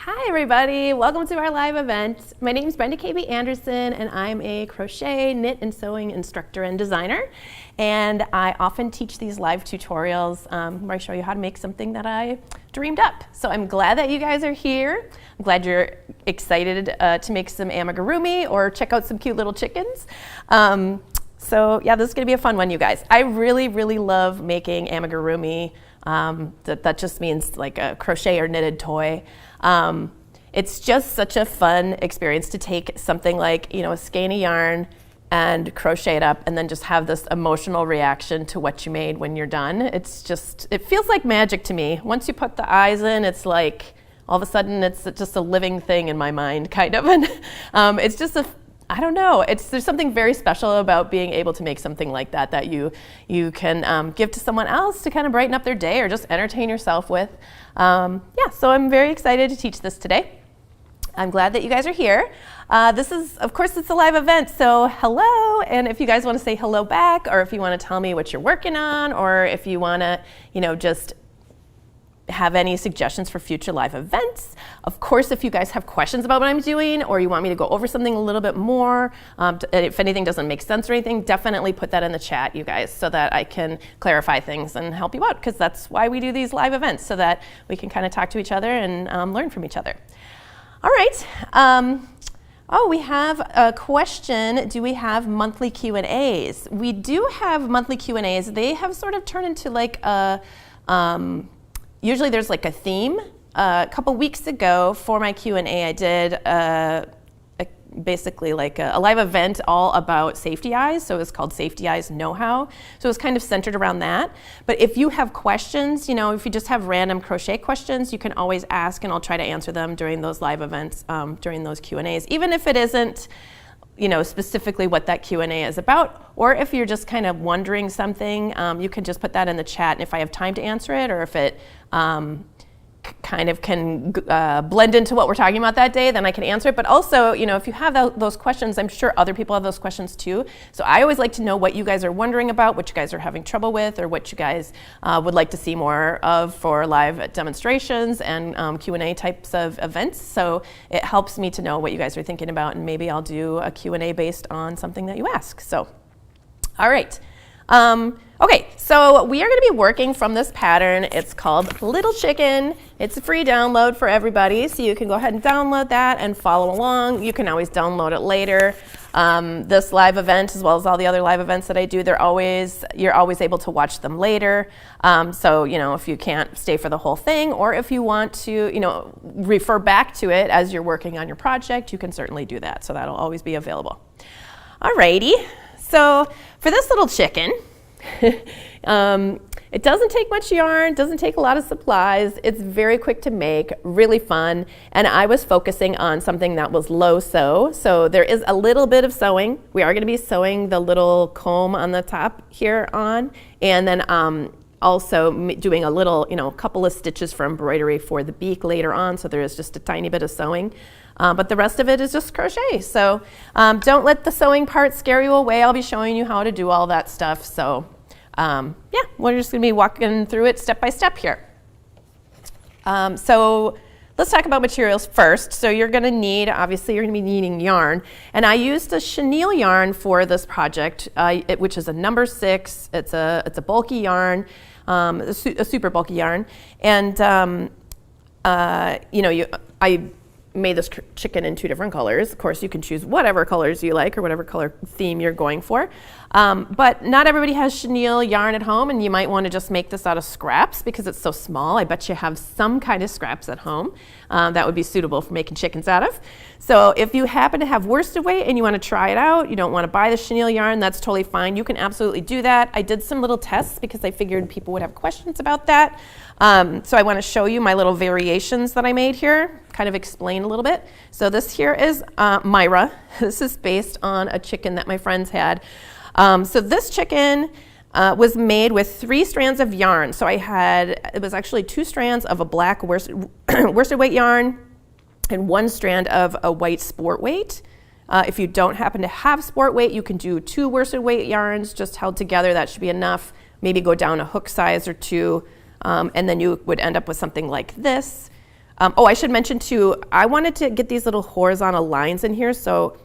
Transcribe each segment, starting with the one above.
Hi everybody, welcome to our live event. My name is Brenda K.B. Anderson and I'm a crochet, knit and sewing instructor and designer. And I often teach these live tutorials where I show you how to make something that I dreamed up. So I'm glad that you guys are here. I'm glad you're excited to make some amigurumi or check out some cute little chickens. So yeah, this is gonna be a fun one, you guys. I really love making amigurumi. That just means like a crochet or knitted toy. It's just such a fun experience to take something like, a skein of yarn and crochet it up and then just have this emotional reaction to what you made when you're done. It feels like magic to me. Once you put the eyes in, it's like all of a sudden it's just a living thing in my mind, kind of. And it's just I don't know. There's something very special about being able to make something like that you can give to someone else to kind of brighten up their day or just entertain yourself with. So I'm very excited to teach this today. I'm glad that you guys are here. This is, of course, it's a live event, so hello. And if you guys want to say hello back, or if you want to tell me what you're working on, or if you want to, just have any suggestions for future live events. Of course, if you guys have questions about what I'm doing or you want me to go over something a little bit more, if anything doesn't make sense or anything, definitely put that in the chat, you guys, so that I can clarify things and help you out, because that's why we do these live events, so that we can kind of talk to each other and learn from each other. All right. We have a question. Do we have monthly Q&As? We do have monthly Q&As. They have sort of turned into like a usually there's like a theme. A couple weeks ago for my Q&A, I did basically like a live event all about safety eyes. So it was called Safety Eyes Know-How. So it was kind of centered around that. But if you have questions, if you just have random crochet questions, you can always ask and I'll try to answer them during those live events, during those Q&As. Even if it isn't specifically what that Q&A is about, or if you're just kind of wondering something, you can just put that in the chat, and if I have time to answer it, or if it kind of can blend into what we're talking about that day, then I can answer it. But also, if you have those questions, I'm sure other people have those questions too. So I always like to know what you guys are wondering about, what you guys are having trouble with, or what you guys would like to see more of for live demonstrations and Q&A types of events. So it helps me to know what you guys are thinking about, and maybe I'll do a Q&A based on something that you ask. So, all right. Okay, so we are going to be working from this pattern. It's called Little Chicken. It's a free download for everybody, so you can go ahead and download that and follow along. You can always download it later. This live event, as well as all the other live events that I do, you're always able to watch them later. So, if you can't stay for the whole thing, or if you want to, refer back to it as you're working on your project, you can certainly do that. So that'll always be available. Alrighty, so for this little chicken, it doesn't take much yarn, doesn't take a lot of supplies. It's very quick to make, really fun. And I was focusing on something that was low sew. So there is a little bit of sewing. We are going to be sewing the little comb on the top here on, and then also doing a little, couple of stitches for embroidery for the beak later on. So there is just a tiny bit of sewing. But the rest of it is just crochet. So don't let the sewing part scare you away. I'll be showing you how to do all that stuff. So we're just going to be walking through it step by step here. So let's talk about materials first. So you're going to need, obviously you're going to be needing yarn. And I used a chenille yarn for this project, which is a number 6. It's a bulky yarn, a super bulky yarn. And I made this chicken in 2 different colors. Of course, you can choose whatever colors you like or whatever color theme you're going for. But not everybody has chenille yarn at home, and you might want to just make this out of scraps because it's so small. I bet you have some kind of scraps at home that would be suitable for making chickens out of. So if you happen to have worsted weight and you want to try it out, you don't want to buy the chenille yarn, that's totally fine. You can absolutely do that. I did some little tests because I figured people would have questions about that. So I want to show you my little variations that I made here, kind of explain a little bit. So this here is Myra. This is based on a chicken that my friends had. So this chicken was made with 3 strands of yarn. So it was actually 2 strands of a black worsted weight yarn and 1 strand of a white sport weight. If you don't happen to have sport weight, you can do 2 worsted weight yarns just held together. That should be enough. Maybe go down a hook size or 2. And then you would end up with something like this. Oh, I should mention too, I wanted to get these little horizontal lines in here, so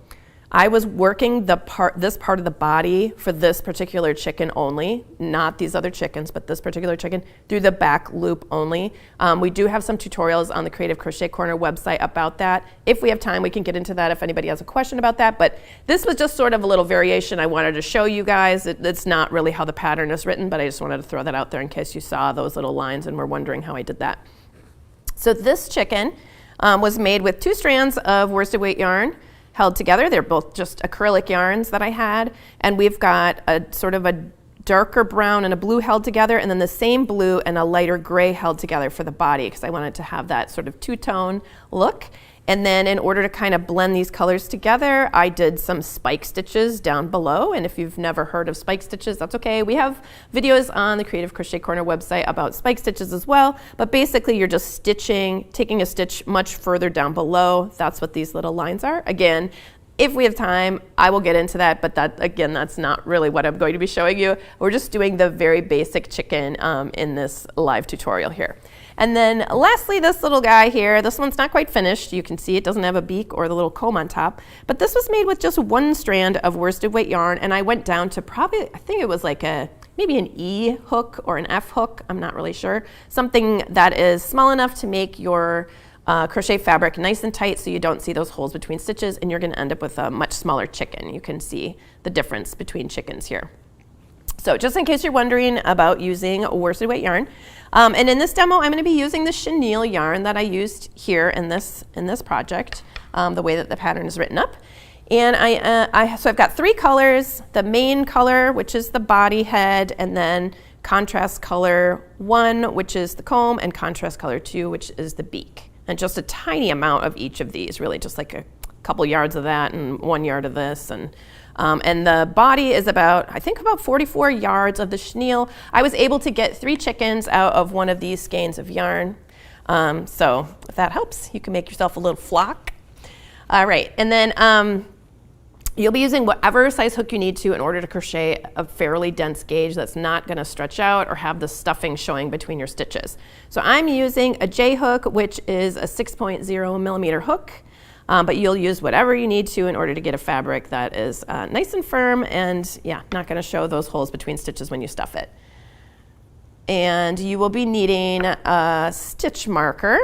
I was working this part of the body for this particular chicken only, not these other chickens, but this particular chicken through the back loop only. We do have some tutorials on the Creative Crochet Corner website about that. If we have time, we can get into that if anybody has a question about that, but this was just sort of a little variation I wanted to show you guys. It's not really how the pattern is written, but I just wanted to throw that out there in case you saw those little lines and were wondering how I did that. So this chicken was made with 2 strands of worsted weight yarn held together. They're both just acrylic yarns that I had. And we've got a sort of a darker brown and a blue held together, and then the same blue and a lighter gray held together for the body, because I wanted to have that sort of 2-tone look. And then in order to kind of blend these colors together, I did some spike stitches down below. And if you've never heard of spike stitches, that's okay. We have videos on the Creative Crochet Corner website about spike stitches as well. But basically you're just stitching, taking a stitch much further down below. That's what these little lines are. Again, if we have time, I will get into that, but that, again, that's not really what I'm going to be showing you. We're just doing the very basic chicken in this live tutorial here. And then lastly, this little guy here, this one's not quite finished. You can see it doesn't have a beak or the little comb on top, but this was made with just 1 strand of worsted weight yarn, and I went down to probably, I think it was like maybe an E hook or an F hook, I'm not really sure. Something that is small enough to make your crochet fabric nice and tight so you don't see those holes between stitches, and you're gonna end up with a much smaller chicken. You can see the difference between chickens here. So just in case you're wondering about using worsted weight yarn, and in this demo I'm going to be using the chenille yarn that I used here in this project, the way that the pattern is written up. And so I've got 3 colors: the main color, which is the body head, and then contrast color 1, which is the comb, and contrast color 2, which is the beak. And just a tiny amount of each of these, really just like a couple yards of that and 1 yard of this. And the body is about 44 yards of the chenille. I was able to get 3 chickens out of one of these skeins of yarn. So if that helps, you can make yourself a little flock. All right, and then you'll be using whatever size hook you need to in order to crochet a fairly dense gauge that's not going to stretch out or have the stuffing showing between your stitches. So I'm using a J hook, which is a 6.0 millimeter hook. But you'll use whatever you need to in order to get a fabric that is nice and firm and, yeah, not going to show those holes between stitches when you stuff it. And you will be needing a stitch marker.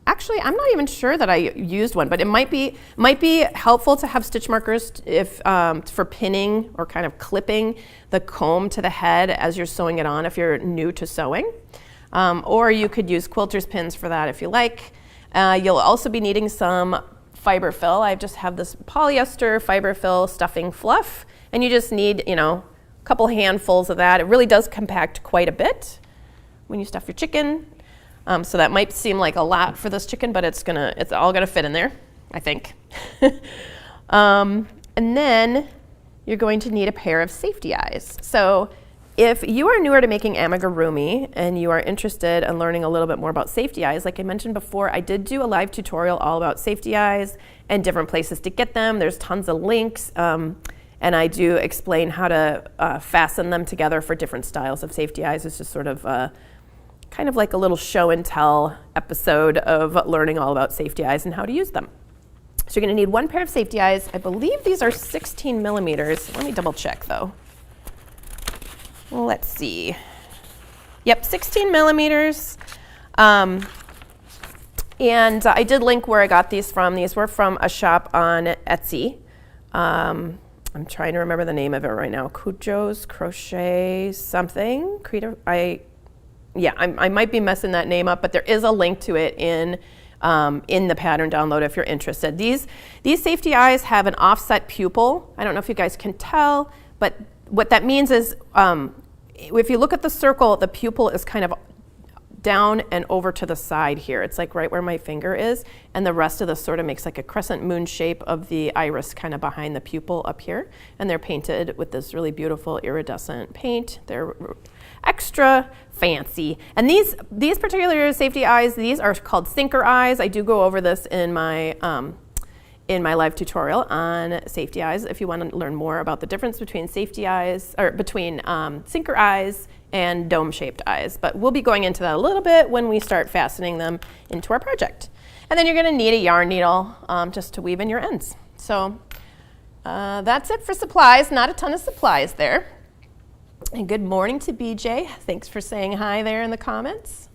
Actually, I'm not even sure that I used one, but it might be helpful to have stitch markers if for pinning or kind of clipping the comb to the head as you're sewing it on if you're new to sewing. Or you could use quilter's pins for that if you like. You'll also be needing some fiber fill. I just have this polyester fiber fill stuffing fluff, and you just need, a couple handfuls of that. It really does compact quite a bit when you stuff your chicken. So that might seem like a lot for this chicken, but it's all gonna fit in there, I think. And then you're going to need a pair of safety eyes. So if you are newer to making amigurumi and you are interested in learning a little bit more about safety eyes, like I mentioned before, I did do a live tutorial all about safety eyes and different places to get them. There's tons of links, and I do explain how to fasten them together for different styles of safety eyes. It's just sort of kind of like a little show and tell episode of learning all about safety eyes and how to use them. So you're gonna need 1 pair of safety eyes. I believe these are 16 millimeters. Let me double check though. Let's see. Yep, 16 millimeters. And I did link where I got these from. These were from a shop on Etsy. I'm trying to remember the name of it right now. Kujo's Crochet something. I might be messing that name up, but there is a link to it in the pattern download if you're interested. These safety eyes have an offset pupil. I don't know if you guys can tell, but what that means is if you look at the circle, the pupil is kind of down and over to the side here. It's like right where my finger is, and the rest of this sort of makes like a crescent moon shape of the iris kind of behind the pupil up here. And they're painted with this really beautiful iridescent paint. They're extra fancy. And these particular safety eyes, these are called sinker eyes. I do go over this in my live tutorial on safety eyes if you want to learn more about the difference between safety eyes, or between sinker eyes and dome-shaped eyes. But we'll be going into that a little bit when we start fastening them into our project. And then you're going to need a yarn needle just to weave in your ends. So that's it for supplies. Not a ton of supplies there. And good morning to BJ. Thanks for saying hi there in the comments.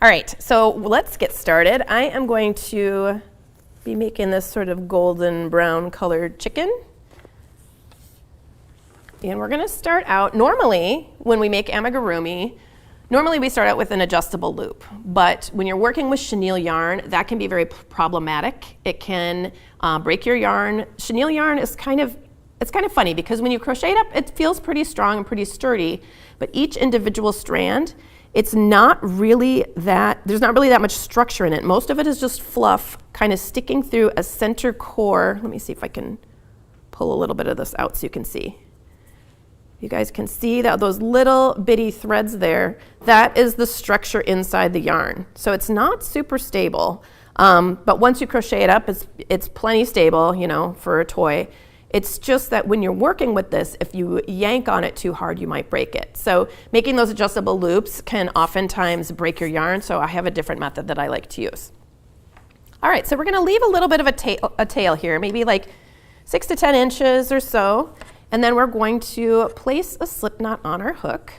All right, so let's get started. I am going to be making this sort of golden brown colored chicken. And we're going to start out, normally when we make amigurumi, normally we start out with an adjustable loop. But when you're working with chenille yarn, that can be very problematic. It can break your yarn. Chenille yarn is kind of funny because when you crochet it up, it feels pretty strong and pretty sturdy. But each individual strand, there's not really that much structure in it. Most of it is just fluff kind of sticking through a center core. Let me see if I can pull a little bit of this out so you can see. You guys can see that those little bitty threads there, that is the structure inside the yarn. So it's not super stable, but once you crochet it up, it's plenty stable, you know, for a toy. It's just that when you're working with this, if you yank on it too hard, you might break it. So making those adjustable loops can oftentimes break your yarn, so I have a different method that I like to use. All right, so we're gonna leave a little bit of a tail here, maybe like 6 to 10 inches or so. And then we're going to place a slip knot on our hook.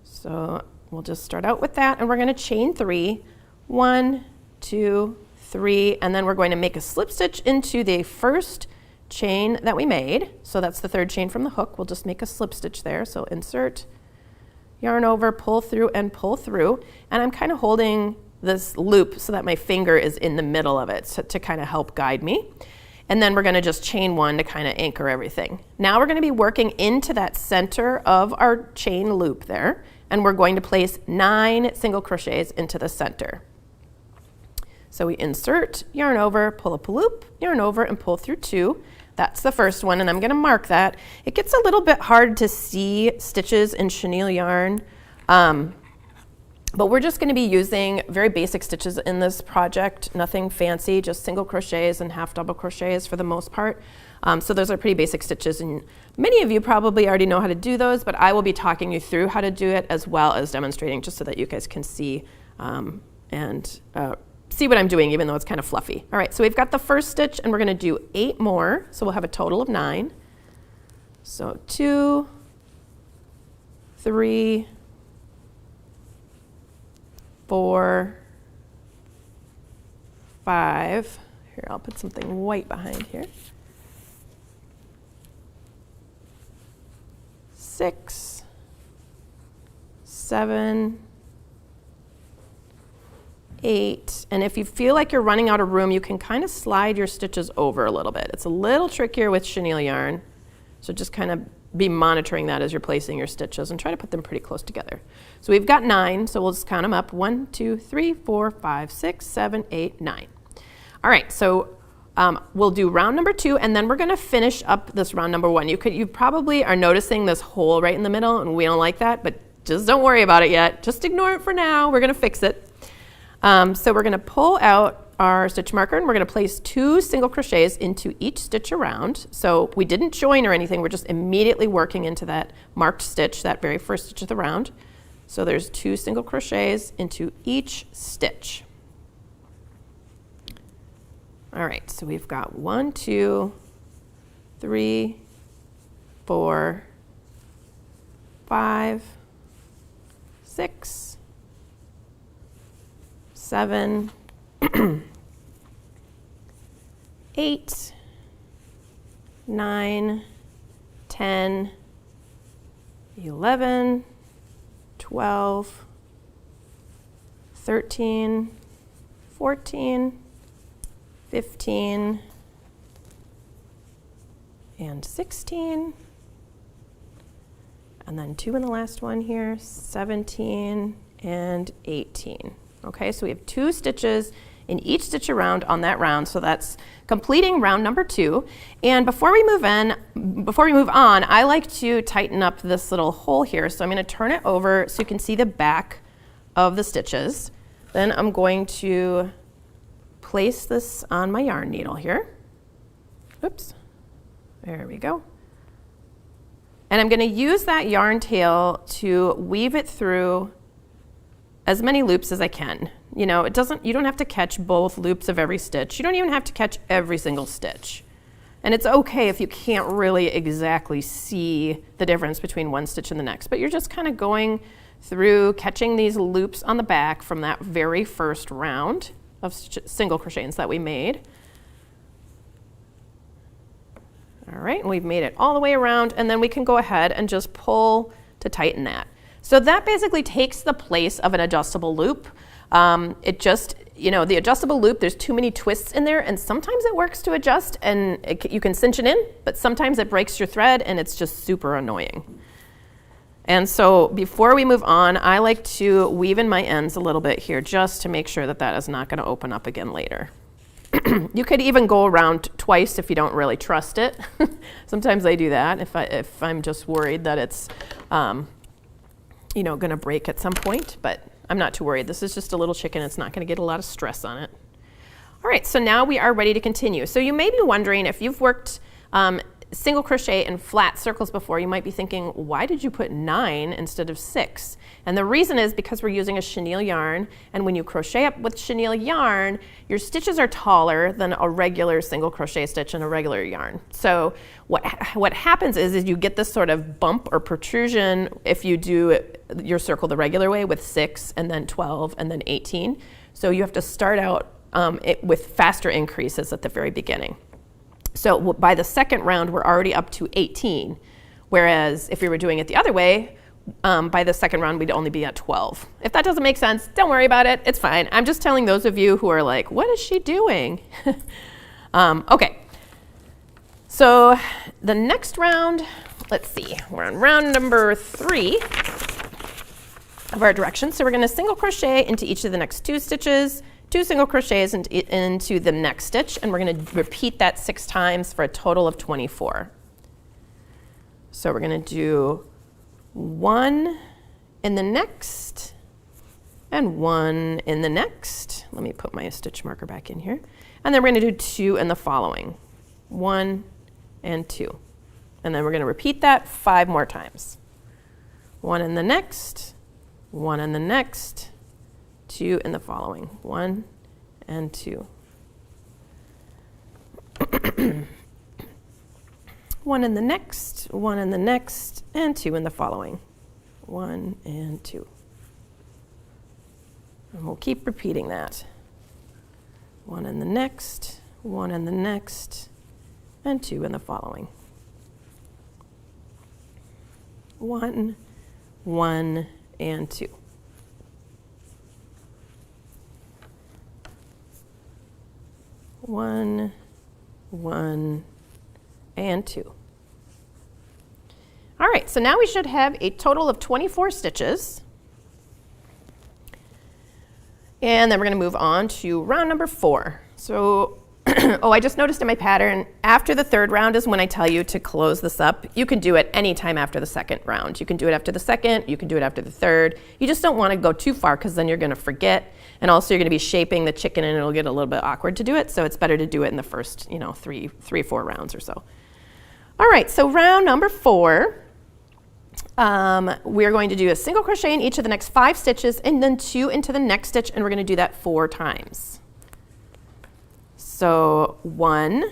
So we'll just start out with that, and we're going to chain 3. 1, 2, 3, and then we're going to make a slip stitch into the first chain that we made. So that's the 3rd chain from the hook. We'll just make a slip stitch there. So insert, yarn over, pull through, and pull through. And I'm kind of holding this loop so that my finger is in the middle of it to kind of help guide me. And then we're going to just chain 1 to kind of anchor everything. Now we're going to be working into that center of our chain loop there, and we're going to place 9 single crochets into the center. So we insert, yarn over, pull up a loop, yarn over, and pull through 2. That's the first one, and I'm going to mark that. It gets a little bit hard to see stitches in chenille yarn, but we're just going to be using very basic stitches in this project, nothing fancy, just single crochets and half double crochets for the most part. So those are pretty basic stitches, and many of you probably already know how to do those, but I will be talking you through how to do it as well as demonstrating just so that you guys can see and see what I'm doing, even though it's kind of fluffy. All right, so we've got the first stitch, and we're going to do 8 more, so we'll have a total of 9. So 2, 3, 4, 5. Here, I'll put something white behind here. 6, 7, 8. And if you feel like you're running out of room, you can kind of slide your stitches over a little bit. It's a little trickier with chenille yarn, so just kind of be monitoring that as you're placing your stitches and try to put them pretty close together. So we've got 9, so we'll just count them up. 1, 2, 3, 4, 5, 6, 7, 8, 9. All right, so we'll do round number 2, and then we're going to finish up this round number 1. You probably are noticing this hole right in the middle, and we don't like that, but just don't worry about it yet. Just ignore it for now. We're going to fix it. So we're going to pull out our stitch marker, and we're going to place 2 single crochets into each stitch around. So we didn't join or anything, we're just immediately working into that marked stitch, that very first stitch of the round. So there's 2 single crochets into each stitch. All right, so we've got 1, 2, 3, 4, 5, 6, 7, 8, 9, 10, 11, 12, 13, 14, 15, and 16, and then 2 in the last one here, 17 and 18. Okay, so we have 2 stitches in each stitch around on that round, so that's completing round number 2. And before we move on, I like to tighten up this little hole here. So I'm going to turn it over so you can see the back of the stitches. Then I'm going to place this on my yarn needle here. Oops, there we go. And I'm going to use that yarn tail to weave it through as many loops as I can. You know, you don't have to catch both loops of every stitch. You don't even have to catch every single stitch. And it's okay if you can't really exactly see the difference between one stitch and the next, but you're just kind of going through catching these loops on the back from that very first round of single crochets that we made. All right, and we've made it all the way around, and then we can go ahead and just pull to tighten that. So that basically takes the place of an adjustable loop. It just, you know, the adjustable loop, there's too many twists in there, and sometimes it works to adjust and you can cinch it in, but sometimes it breaks your thread and it's just super annoying. And so before we move on, I like to weave in my ends a little bit here just to make sure that that is not going to open up again later. You could even go around twice if you don't really trust it. Sometimes I do that if I'm just worried that it's you know, going to break at some point, but I'm not too worried. This is just a little chicken. It's not going to get a lot of stress on it. All right, so now we are ready to continue. So you may be wondering, if you've worked single crochet in flat circles before, you might be thinking, why did you put 9 instead of 6? And the reason is because we're using a chenille yarn, and when you crochet up with chenille yarn, your stitches are taller than a regular single crochet stitch in a regular yarn. So what happens is you get this sort of bump or protrusion if you do your circle the regular way with 6 and then 12 and then 18. So you have to start out with faster increases at the very beginning. So by the second round, we're already up to 18, whereas if we were doing it the other way, by the second round, we'd only be at 12. If that doesn't make sense, don't worry about it. It's fine. I'm just telling those of you who are like, what is she doing? Okay. So the next round, let's see, we're on round number 3 of our directions. So we're going to single crochet into each of the next 2 stitches, 2 single crochets into the next stitch, and we're going to repeat that 6 times for a total of 24. So we're going to do 1 in the next and 1 in the next. Let me put my stitch marker back in here. And then we're going to do 2 in the following. 1 and 2. And then we're going to repeat that 5 more times. 1 in the next, 1 in the next, 2 in the following. 1 and 2. 1 in the next, 1 in the next, and 2 in the following. 1 and 2. And we'll keep repeating that. 1 in the next, 1 in the next, and 2 in the following. 1, 1, and 2. 1, 1, and 2. All right, so now we should have a total of 24 stitches. And then we're going to move on to round number 4. So, oh, I just noticed in my pattern, after the 3rd round is when I tell you to close this up. You can do it any time after the 2nd round. You can do it after the 2nd, you can do it after the 3rd. You just don't want to go too far because then you're going to forget. And also you're going to be shaping the chicken and it'll get a little bit awkward to do it. So it's better to do it in the first, 4 rounds or so. All right, so round number 4. We're going to do a single crochet in each of the next 5 stitches and then 2 into the next stitch, and we're going to do that 4 times. So 1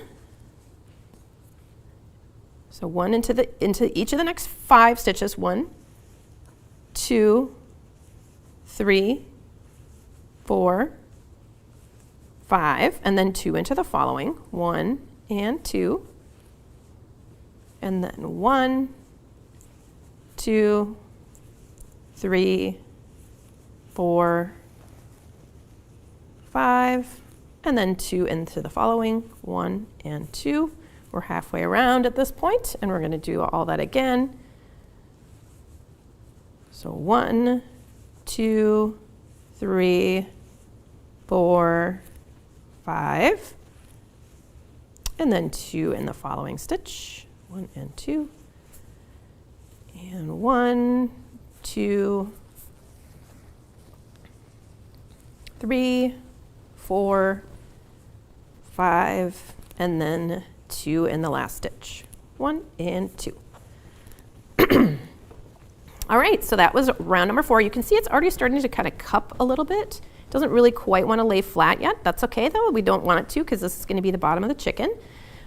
into each of the next 5 stitches. 1, 2, 3, 4, 5, and then 2 into the following. 1 and 2, and then 1, 2, 3, 4, 5, and then 2 into the following. 1 and 2. We're halfway around at this point, and we're going to do all that again. So 1, 2, 3, 4, 5, and then 2 in the following stitch. 1 and 2. And 1, 2, 3, 4, 5, and then 2 in the last stitch. 1 and 2. All right, so that was round number 4. You can see it's already starting to kind of cup a little bit. It doesn't really quite want to lay flat yet. That's okay though, we don't want it to because this is going to be the bottom of the chicken.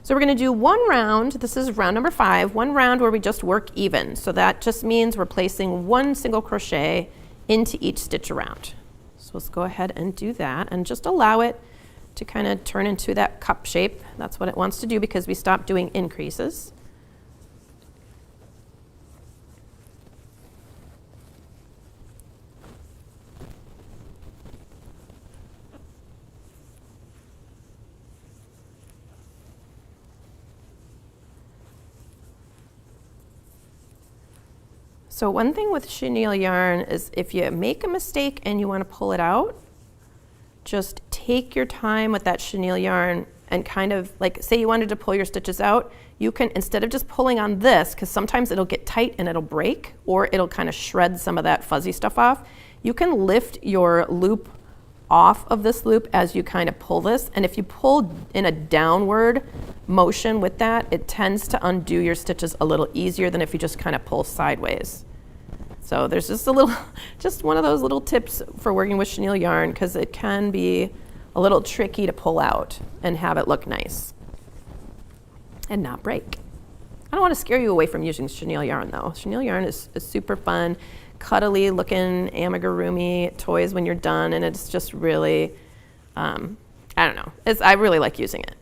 So we're going to do one round, this is round number 5, one round where we just work even. So that just means we're placing one single crochet into each stitch around. So let's go ahead and do that and just allow it to kind of turn into that cup shape. That's what it wants to do because we stopped doing increases. So one thing with chenille yarn is if you make a mistake and you want to pull it out, just take your time with that chenille yarn and kind of like, say you wanted to pull your stitches out, you can, instead of just pulling on this, because sometimes it'll get tight and it'll break, or it'll kind of shred some of that fuzzy stuff off, you can lift your loop off of this loop as you kind of pull this. And if you pull in a downward motion with that, it tends to undo your stitches a little easier than if you just kind of pull sideways. So there's just a little, just one of those little tips for working with chenille yarn because it can be a little tricky to pull out and have it look nice and not break. I don't want to scare you away from using chenille yarn though. Chenille yarn is super fun, cuddly looking amigurumi toys when you're done, and it's just really, I don't know, I really like using it.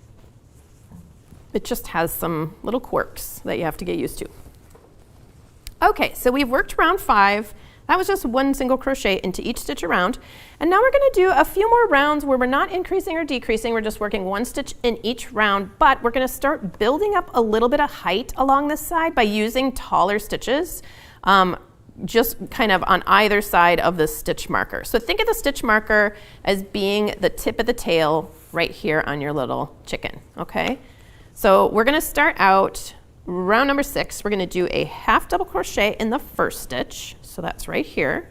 It just has some little quirks that you have to get used to. Okay, so we've worked round 5. That was just one single crochet into each stitch around. And now we're going to do a few more rounds where we're not increasing or decreasing. We're just working one stitch in each round, but we're going to start building up a little bit of height along this side by using taller stitches, just kind of on either side of the stitch marker. So think of the stitch marker as being the tip of the tail right here on your little chicken, okay? So we're going to start out round number 6, we're going to do a half double crochet in the first stitch. So that's right here.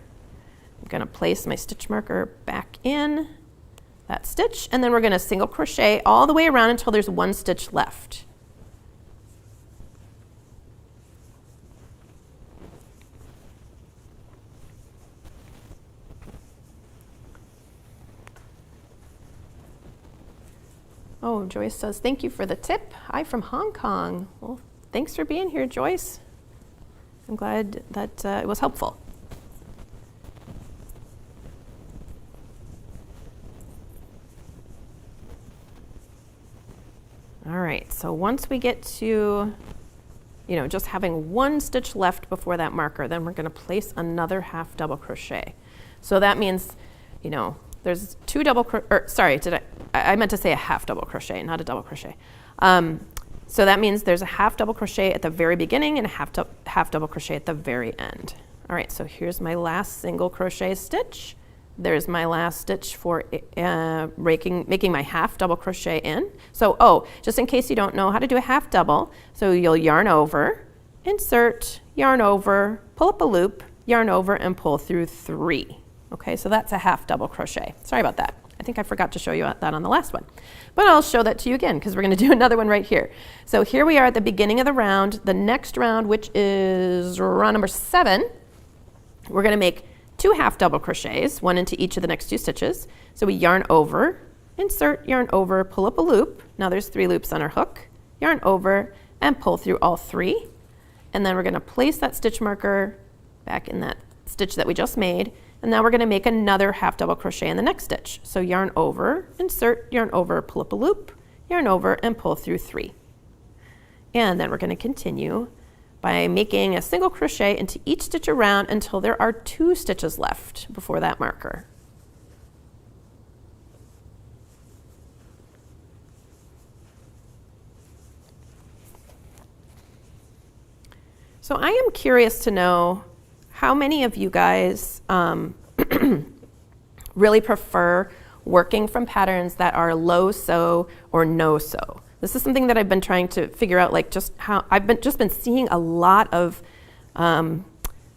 I'm going to place my stitch marker back in that stitch, and then we're going to single crochet all the way around until there's one stitch left. Oh, Joyce says, thank you for the tip. Hi from Hong Kong. Well, thanks for being here, Joyce. I'm glad that it was helpful. All right, so once we get to, just having one stitch left before that marker, then we're going to place another half double crochet. So that means, there's 2 double I meant to say a half double crochet, not a double crochet. So that means there's a half double crochet at the very beginning and a half double crochet at the very end. All right, so here's my last single crochet stitch. There's my last stitch for making my half double crochet in. So, just in case you don't know how to do a half double, so you'll yarn over, insert, yarn over, pull up a loop, yarn over, and pull through 3. Okay, so that's a half double crochet. Sorry about that. I think I forgot to show you that on the last one. But I'll show that to you again because we're going to do another one right here. So here we are at the beginning of the round. The next round, which is round number 7, we're going to make 2 half double crochets, one into each of the next 2 stitches. So we yarn over, insert, yarn over, pull up a loop. Now there's 3 loops on our hook. Yarn over and pull through all 3. And then we're going to place that stitch marker back in that stitch that we just made. And now we're going to make another half double crochet in the next stitch. So yarn over, insert, yarn over, pull up a loop, yarn over, and pull through 3. And then we're going to continue by making a single crochet into each stitch around until there are 2 stitches left before that marker. So I am curious to know how many of you guys really prefer working from patterns that are low sew or no sew. This is something that I've been trying to figure out, like just how I've been seeing a lot of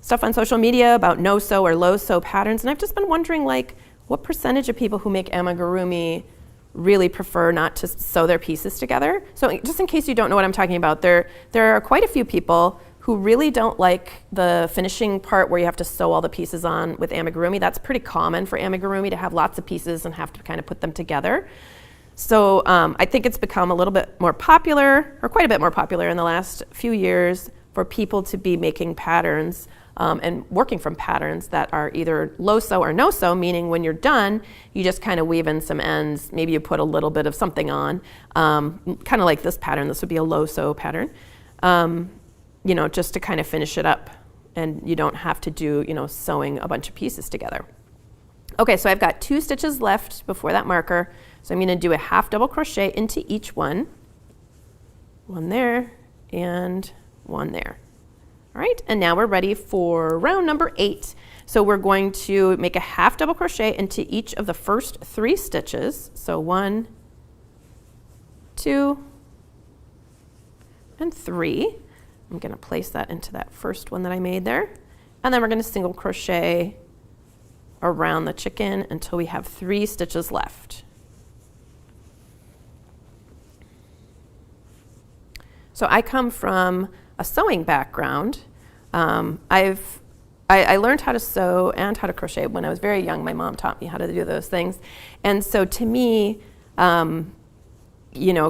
stuff on social media about no sew or low sew patterns, and I've just been wondering, like, what percentage of people who make amigurumi really prefer not to sew their pieces together? So just in case you don't know what I'm talking about, there are quite a few people who really don't like the finishing part where you have to sew all the pieces on with amigurumi. That's pretty common for amigurumi to have lots of pieces and have to kind of put them together. So I think it's become a little bit more popular, or quite a bit more popular in the last few years, for people to be making patterns and working from patterns that are either low sew or no sew, meaning when you're done, you just kind of weave in some ends. Maybe you put a little bit of something on, kind of like this pattern. This would be a low sew pattern, just to kind of finish it up. And you don't have to do, sewing a bunch of pieces together. Okay, so I've got 2 stitches left before that marker. So I'm going to do a half double crochet into each one. One there and one there. All right, and now we're ready for round number 8. So we're going to make a half double crochet into each of the first 3 stitches. So 1, 2, and 3. I'm going to place that into that first one that I made there. And then we're going to single crochet around the chicken until we have 3 stitches left. So I come from a sewing background. I learned how to sew and how to crochet when I was very young. My mom taught me how to do those things. And so to me,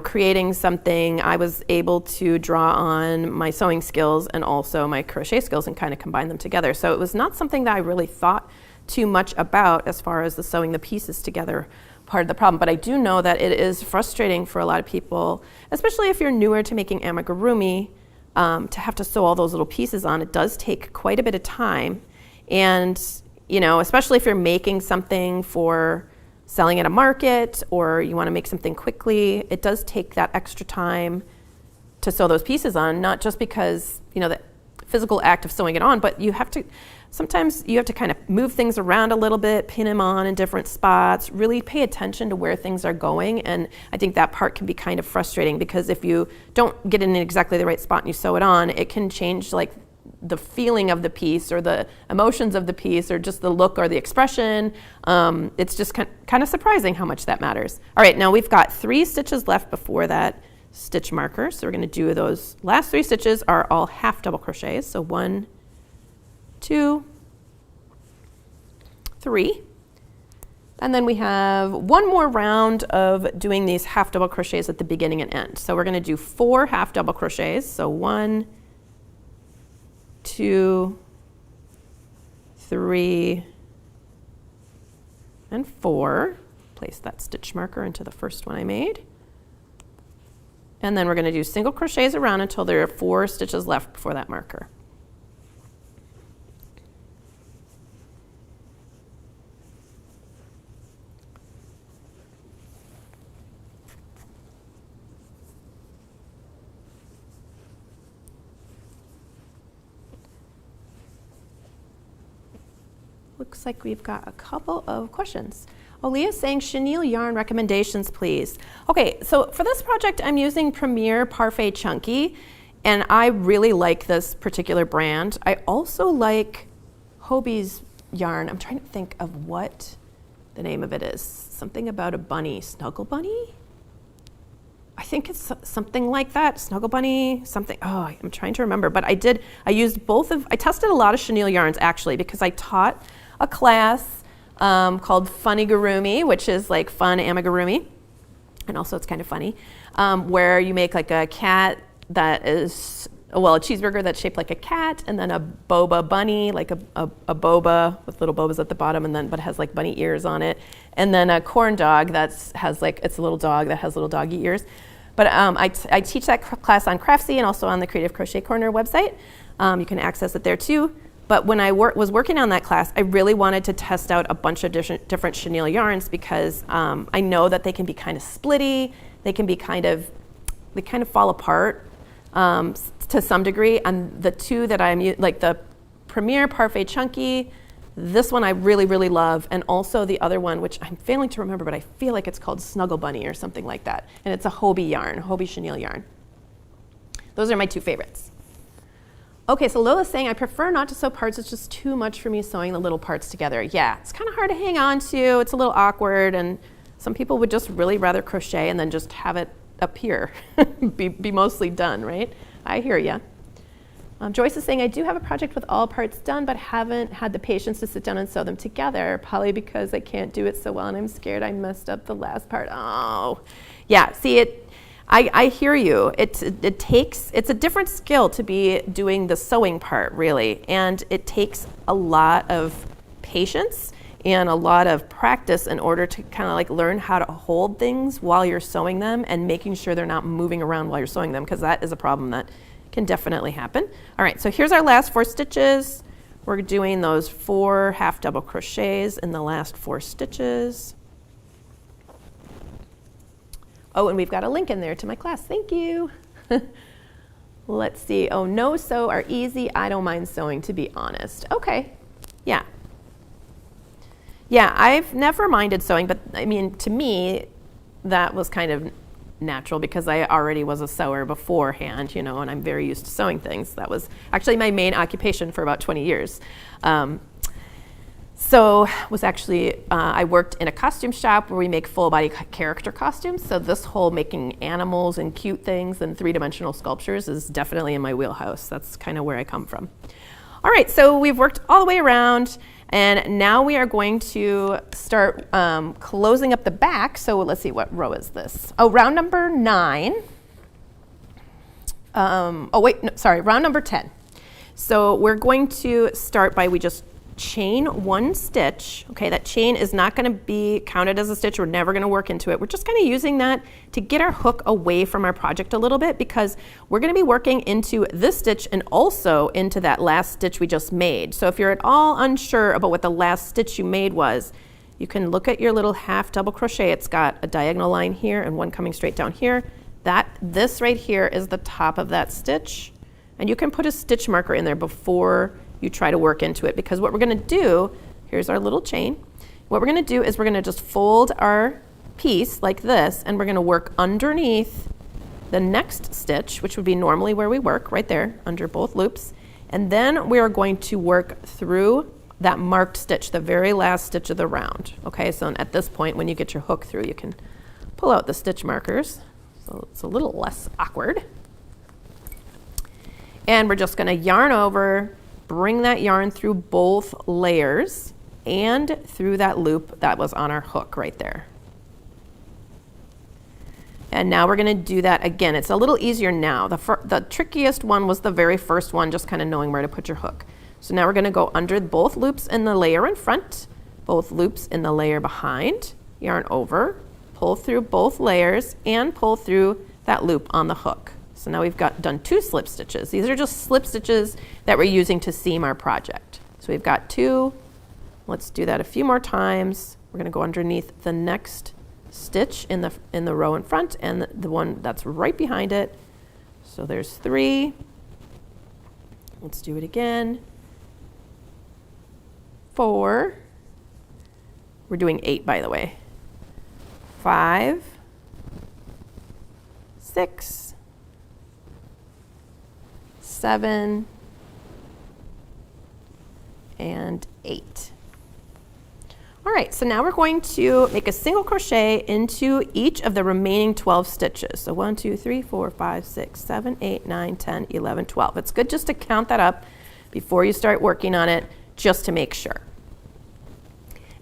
creating something, I was able to draw on my sewing skills and also my crochet skills and kind of combine them together. So it was not something that I really thought too much about as far as the sewing the pieces together part of the problem. But I do know that it is frustrating for a lot of people, especially if you're newer to making amigurumi, to have to sew all those little pieces on. It does take quite a bit of time. And, especially if you're making something for selling at a market or you want to make something quickly, it does take that extra time to sew those pieces on, not just because, the physical act of sewing it on, but sometimes you have to kind of move things around a little bit, pin them on in different spots, really pay attention to where things are going. And I think that part can be kind of frustrating because if you don't get in exactly the right spot and you sew it on, it can change like the feeling of the piece or the emotions of the piece or just the look or the expression. It's just kind of surprising how much that matters. All right, now we've got 3 stitches left before that stitch marker. So we're going to do those last 3 stitches are all half double crochets. So 1, 2, 3. And then we have one more round of doing these half double crochets at the beginning and end. So we're going to do 4 half double crochets. So 1, 2, 3, and 4. Place that stitch marker into the first one I made. And then we're going to do single crochets around until there are 4 stitches left before that marker. Looks like we've got a couple of questions. Leah's saying chenille yarn recommendations, please. Okay, so for this project, I'm using Premier Parfait Chunky, and I really like this particular brand. I also like Hobie's yarn. I'm trying to think of what the name of it is. Something about a bunny, Snuggle Bunny? I think it's something like that, Snuggle Bunny, something. Oh, I'm trying to remember, but I tested a lot of chenille yarns actually because I taught a class called Funigurumi, which is like fun amigurumi, and also it's kind of funny, where you make like a cat that is, a cheeseburger that's shaped like a cat, and then a boba bunny, like a boba with little bobas at the bottom, but has like bunny ears on it, and then a corn dog it's a little dog that has little doggy ears. But I teach that class on Craftsy and also on the Creative Crochet Corner website. You can access it there too. But when I was working on that class, I really wanted to test out a bunch of different chenille yarns because I know that they can be kind of splitty. They kind of fall apart to some degree. And the two that I'm like the Premier Parfait Chunky, this one I really, really love. And also the other one, which I'm failing to remember, but I feel like it's called Snuggle Bunny or something like that. And it's a Hobie yarn, Hobie chenille yarn. Those are my 2 favorites. Okay, so Lola's saying, I prefer not to sew parts. It's just too much for me sewing the little parts together. Yeah, it's kind of hard to hang on to. It's a little awkward, and some people would just really rather crochet and then just have it appear, be mostly done, right? I hear ya. Joyce is saying, I do have a project with all parts done, but haven't had the patience to sit down and sew them together, probably because I can't do it so well and I'm scared I messed up the last part. Oh, yeah, see, I hear you. It's a different skill to be doing the sewing part, really, and it takes a lot of patience and a lot of practice in order to kind of like learn how to hold things while you're sewing them and making sure they're not moving around while you're sewing them, because that is a problem that can definitely happen. All right, so here's our last 4 stitches. We're doing those 4 half double crochets in the last 4 stitches. Oh, and we've got a link in there to my class. Thank you. Let's see. Oh, no sew are easy. I don't mind sewing, to be honest. Okay, yeah. Yeah, I've never minded sewing, but I mean, to me, that was kind of natural because I already was a sewer beforehand, you know, and I'm very used to sewing things. That was actually my main occupation for about 20 years. I worked in a costume shop where we make full body character costumes. So this whole making animals and cute things and 3-dimensional sculptures is definitely in my wheelhouse. That's kind of where I come from. All right, so we've worked all the way around. And now we are going to start closing up the back. So let's see, what row is this? Oh, round number 9. Round number 10. So we're going to start by, we just chain 1 stitch. Okay, that chain is not going to be counted as a stitch. We're never going to work into it. We're just kind of using that to get our hook away from our project a little bit, because we're going to be working into this stitch and also into that last stitch we just made. So if you're at all unsure about what the last stitch you made was, you can look at your little half double crochet. It's got a diagonal line here and one coming straight down here. This right here is the top of that stitch. And you can put a stitch marker in there before you try to work into it, because what we're going to do, here's our little chain. What we're going to do is we're going to just fold our piece like this, and we're going to work underneath the next stitch, which would be normally where we work, right there under both loops. And then we are going to work through that marked stitch, the very last stitch of the round. Okay, so at this point, when you get your hook through, you can pull out the stitch markers, so it's a little less awkward. And we're just going to yarn over, bring that yarn through both layers and through that loop that was on our hook right there. And now we're going to do that again. It's a little easier now. The trickiest one was the very first one, just kind of knowing where to put your hook. So now we're going to go under both loops in the layer in front, both loops in the layer behind, yarn over, pull through both layers, and pull through that loop on the hook. So now we've done 2 slip stitches. These are just slip stitches that we're using to seam our project. So we've got 2. Let's do that a few more times. We're going to go underneath the next stitch in the row in front and the one that's right behind it. So there's 3. Let's do it again. 4. We're doing 8, by the way. 5, 6, 7, and 8. All right, so now we're going to make a single crochet into each of the remaining 12 stitches. So 1, 2, 3, 4, 5, 6, 7, 8, 9, 10, 11, 12. It's good just to count that up before you start working on it, just to make sure.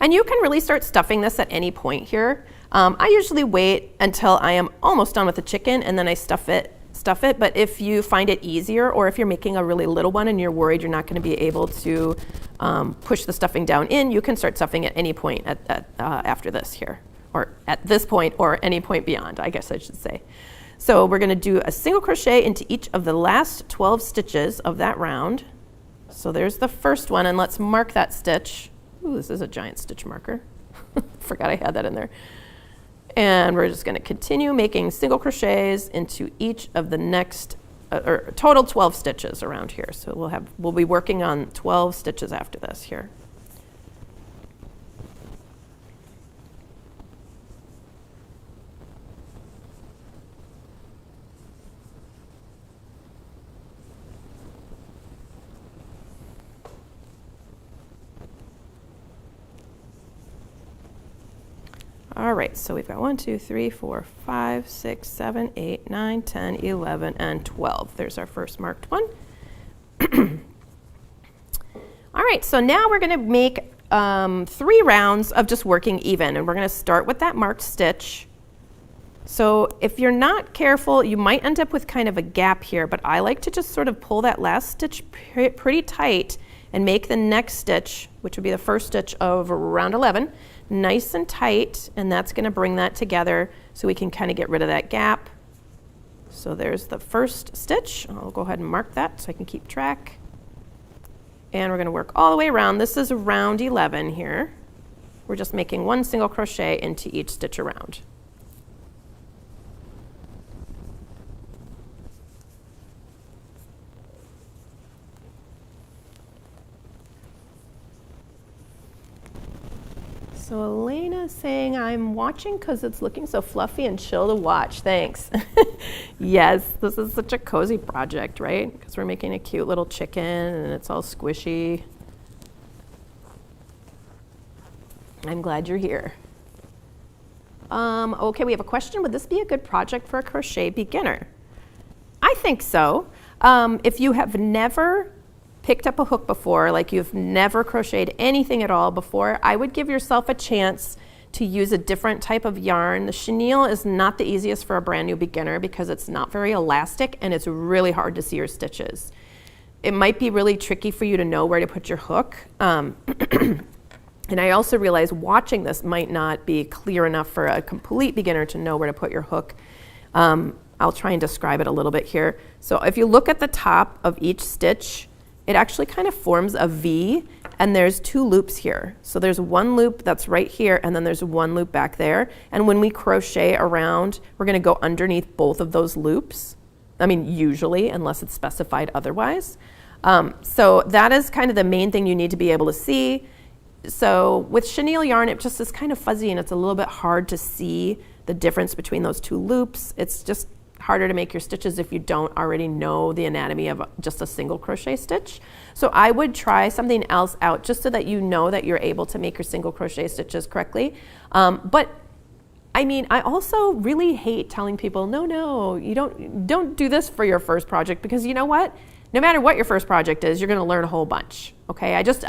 And you can really start stuffing this at any point here. I usually wait until I am almost done with the chicken and then I stuff it, but if you find it easier, or if you're making a really little one and you're worried you're not going to be able to push the stuffing down in, you can start stuffing at any point after this here, or at this point, or any point beyond, I guess I should say. So we're going to do a single crochet into each of the last 12 stitches of that round. So there's the first one, and let's mark that stitch. Ooh, this is a giant stitch marker. Forgot I had that in there. And we're just going to continue making single crochets into each of the next, or total 12 stitches around here. So we'll be working on 12 stitches after this here. All right, so we've got 1, 2, 3, 4, 5, 6, 7, 8, 9, 10, 11, and 12. There's our first marked one. All right, so now we're gonna make 3 rounds of just working even, and we're gonna start with that marked stitch. So if you're not careful, you might end up with kind of a gap here, but I like to just sort of pull that last stitch pretty tight and make the next stitch, which would be the first stitch of round 11, nice and tight, and that's gonna bring that together so we can kind of get rid of that gap. So there's the first stitch. I'll go ahead and mark that so I can keep track. And we're gonna work all the way around. This is round 11 here. We're just making 1 single crochet into each stitch around. So Elena's saying, I'm watching because it's looking so fluffy and chill to watch. Thanks. Yes, this is such a cozy project, right? Because we're making a cute little chicken and it's all squishy. I'm glad you're here. Okay, we have a question. Would this be a good project for a crochet beginner? I think so. If you have never picked up a hook before, like you've never crocheted anything at all before, I would give yourself a chance to use a different type of yarn. The chenille is not the easiest for a brand new beginner because it's not very elastic and it's really hard to see your stitches. It might be really tricky for you to know where to put your hook. And I also realize watching this might not be clear enough for a complete beginner to know where to put your hook. I'll try and describe it a little bit here. So if you look at the top of each stitch, it actually kind of forms a V, and there's 2 loops here. So there's 1 loop that's right here, and then there's 1 loop back there. And when we crochet around, we're gonna go underneath both of those loops. I mean, usually, unless it's specified otherwise. So that is kind of the main thing you need to be able to see. So with chenille yarn, it just is kind of fuzzy, and it's a little bit hard to see the difference between those 2 loops. It's just harder to make your stitches if you don't already know the anatomy of just a single crochet stitch. So I would try something else out just so that you know that you're able to make your single crochet stitches correctly. But I mean, I also really hate telling people, no, you don't do this for your first project, because you know what? No matter what your first project is, you're gonna learn a whole bunch, okay? I just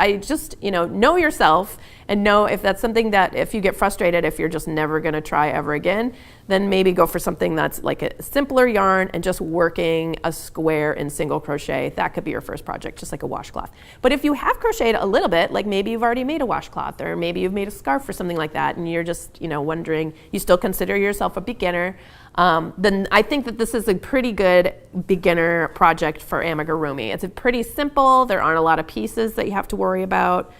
know yourself and know if that's something that if you get frustrated, if you're just never gonna try ever again, then maybe go for something that's like a simpler yarn and just working a square in single crochet. That could be your first project, just like a washcloth. But if you have crocheted a little bit, like maybe you've already made a washcloth, or maybe you've made a scarf or something like that, and you're just wondering, you still consider yourself a beginner, then I think that this is a pretty good beginner project for amigurumi. It's pretty simple. There aren't a lot of pieces that you have to worry about.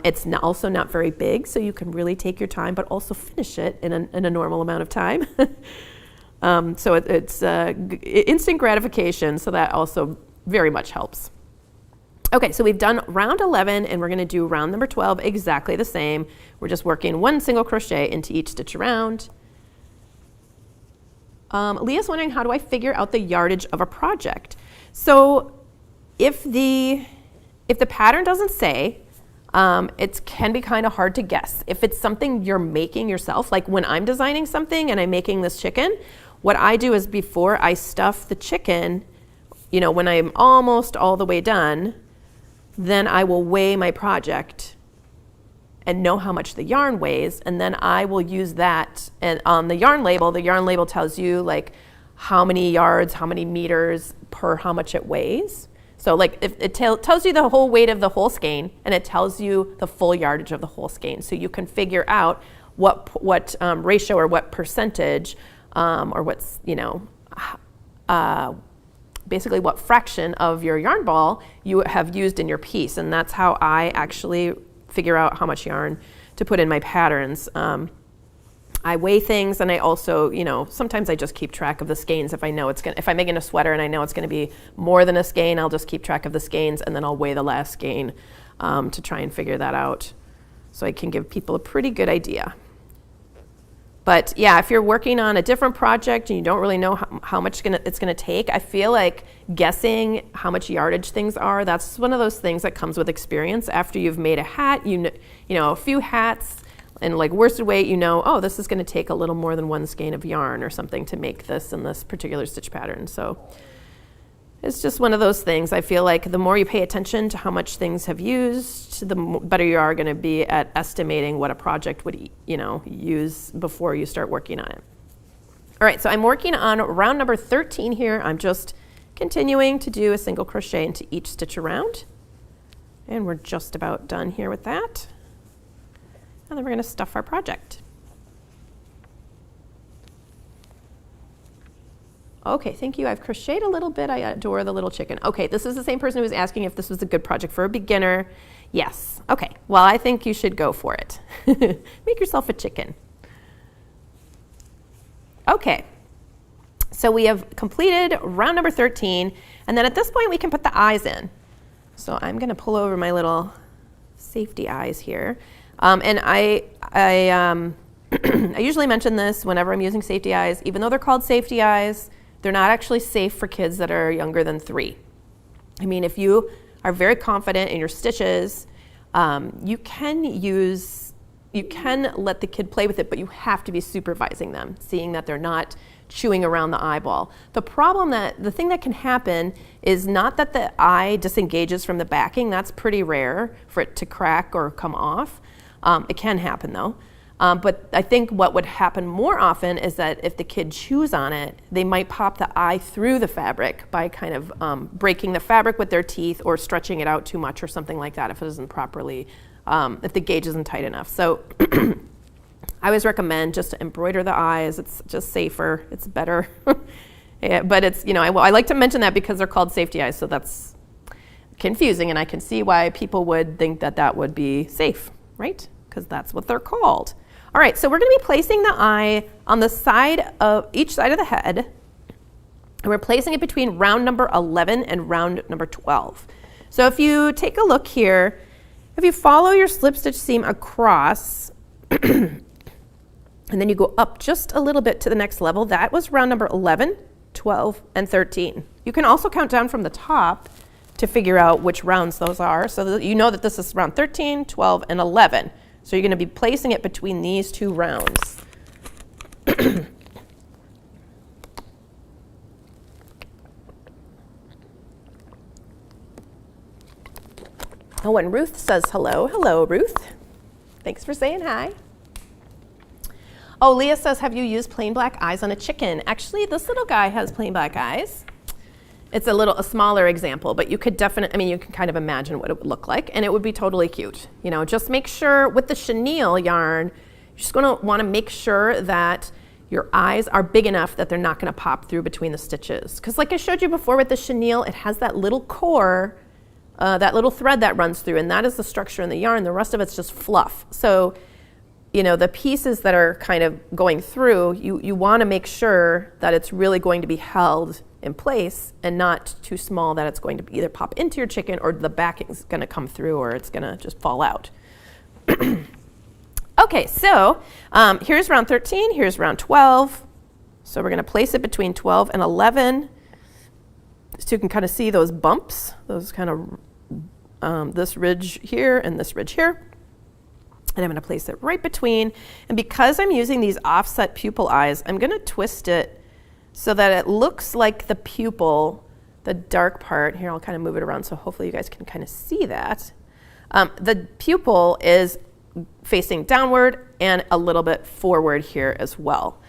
It's also not very big, so you can really take your time, but also finish it in a normal amount of time. So it's instant gratification, so that also very much helps. Okay, so we've done round 11, and we're gonna do round number 12 exactly the same. We're just working 1 single crochet into each stitch around. Leah's wondering, how do I figure out the yardage of a project? So if the pattern doesn't say, it can be kind of hard to guess. If it's something you're making yourself, like when I'm designing something and I'm making this chicken, what I do is before I stuff the chicken, when I'm almost all the way done, then I will weigh my project and know how much the yarn weighs, and then I will use that. And on the yarn label tells you like how many yards, how many meters per how much it weighs. So like if it tells you the whole weight of the whole skein, and it tells you the full yardage of the whole skein. So you can figure out what ratio or what percentage or what's, basically what fraction of your yarn ball you have used in your piece. And that's how I actually figure out how much yarn to put in my patterns. I weigh things, and I also, sometimes I just keep track of the skeins. If I'm making a sweater and I know it's gonna be more than a skein, I'll just keep track of the skeins, and then I'll weigh the last skein to try and figure that out, so I can give people a pretty good idea. But yeah, if you're working on a different project and you don't really know how much it's gonna take, I feel like guessing how much yardage things are, that's one of those things that comes with experience. After you've made a hat, a few hats, and like worsted weight, oh, this is gonna take a little more than 1 skein of yarn or something to make this in this particular stitch pattern. So it's just one of those things. I feel like the more you pay attention to how much things have used, the better you are going to be at estimating what a project would, use before you start working on it. All right, so I'm working on round number 13 here. I'm just continuing to do a single crochet into each stitch around. And we're just about done here with that. And then we're going to stuff our project. Okay, thank you. I've crocheted a little bit. I adore the little chicken. Okay, this is the same person who was asking if this was a good project for a beginner. Yes. Okay, well, I think you should go for it. Make yourself a chicken. Okay, so we have completed round number 13, and then at this point we can put the eyes in. So I'm going to pull over my little safety eyes here. And I usually mention this whenever I'm using safety eyes. Even though they're called safety eyes, they're not actually safe for kids that are younger than 3. I mean, if you are very confident in your stitches, you can let the kid play with it, but you have to be supervising them, seeing that they're not chewing around the eyeball. The thing that can happen is not that the eye disengages from the backing. That's pretty rare for it to crack or come off. It can happen though. But I think what would happen more often is that if the kid chews on it, they might pop the eye through the fabric by kind of breaking the fabric with their teeth or stretching it out too much or something like that if it isn't properly, if the gauge isn't tight enough. So I always recommend just to embroider the eyes. It's just safer. It's better. Yeah, but it's, I like to mention that because they're called safety eyes, so that's confusing, and I can see why people would think that that would be safe, right? Because that's what they're called. All right, so we're going to be placing the eye on the side of each side of the head, and we're placing it between round number 11 and round number 12. So if you take a look here, if you follow your slip stitch seam across, and then you go up just a little bit to the next level, that was round number 11, 12, and 13. You can also count down from the top to figure out which rounds those are, so that you know that this is round 13, 12, and 11. So you're going to be placing it between these 2 rounds. Oh, and Ruth says hello. Hello, Ruth. Thanks for saying hi. Oh, Leah says, have you used plain black eyes on a chicken? Actually, this little guy has plain black eyes. It's a smaller example, but you could definitely, you can kind of imagine what it would look like, and it would be totally cute. Just make sure with the chenille yarn, you're just going to want to make sure that your eyes are big enough that they're not going to pop through between the stitches. Because like I showed you before with the chenille, it has that little core, that little thread that runs through, and that is the structure in the yarn. The rest of it's just fluff. So, the pieces that are kind of going through, you want to make sure that it's really going to be held in place and not too small that it's going to either pop into your chicken or the backing's going to come through or it's going to just fall out. Okay, so here's round 13, here's round 12. So we're going to place it between 12 and 11 so you can kind of see those bumps, those kind of this ridge here and this ridge here. And I'm going to place it right between. And because I'm using these offset pupil eyes, I'm going to twist it so that it looks like the pupil, the dark part. Here, I'll kind of move it around so hopefully you guys can kind of see that. The pupil is facing downward and a little bit forward here as well.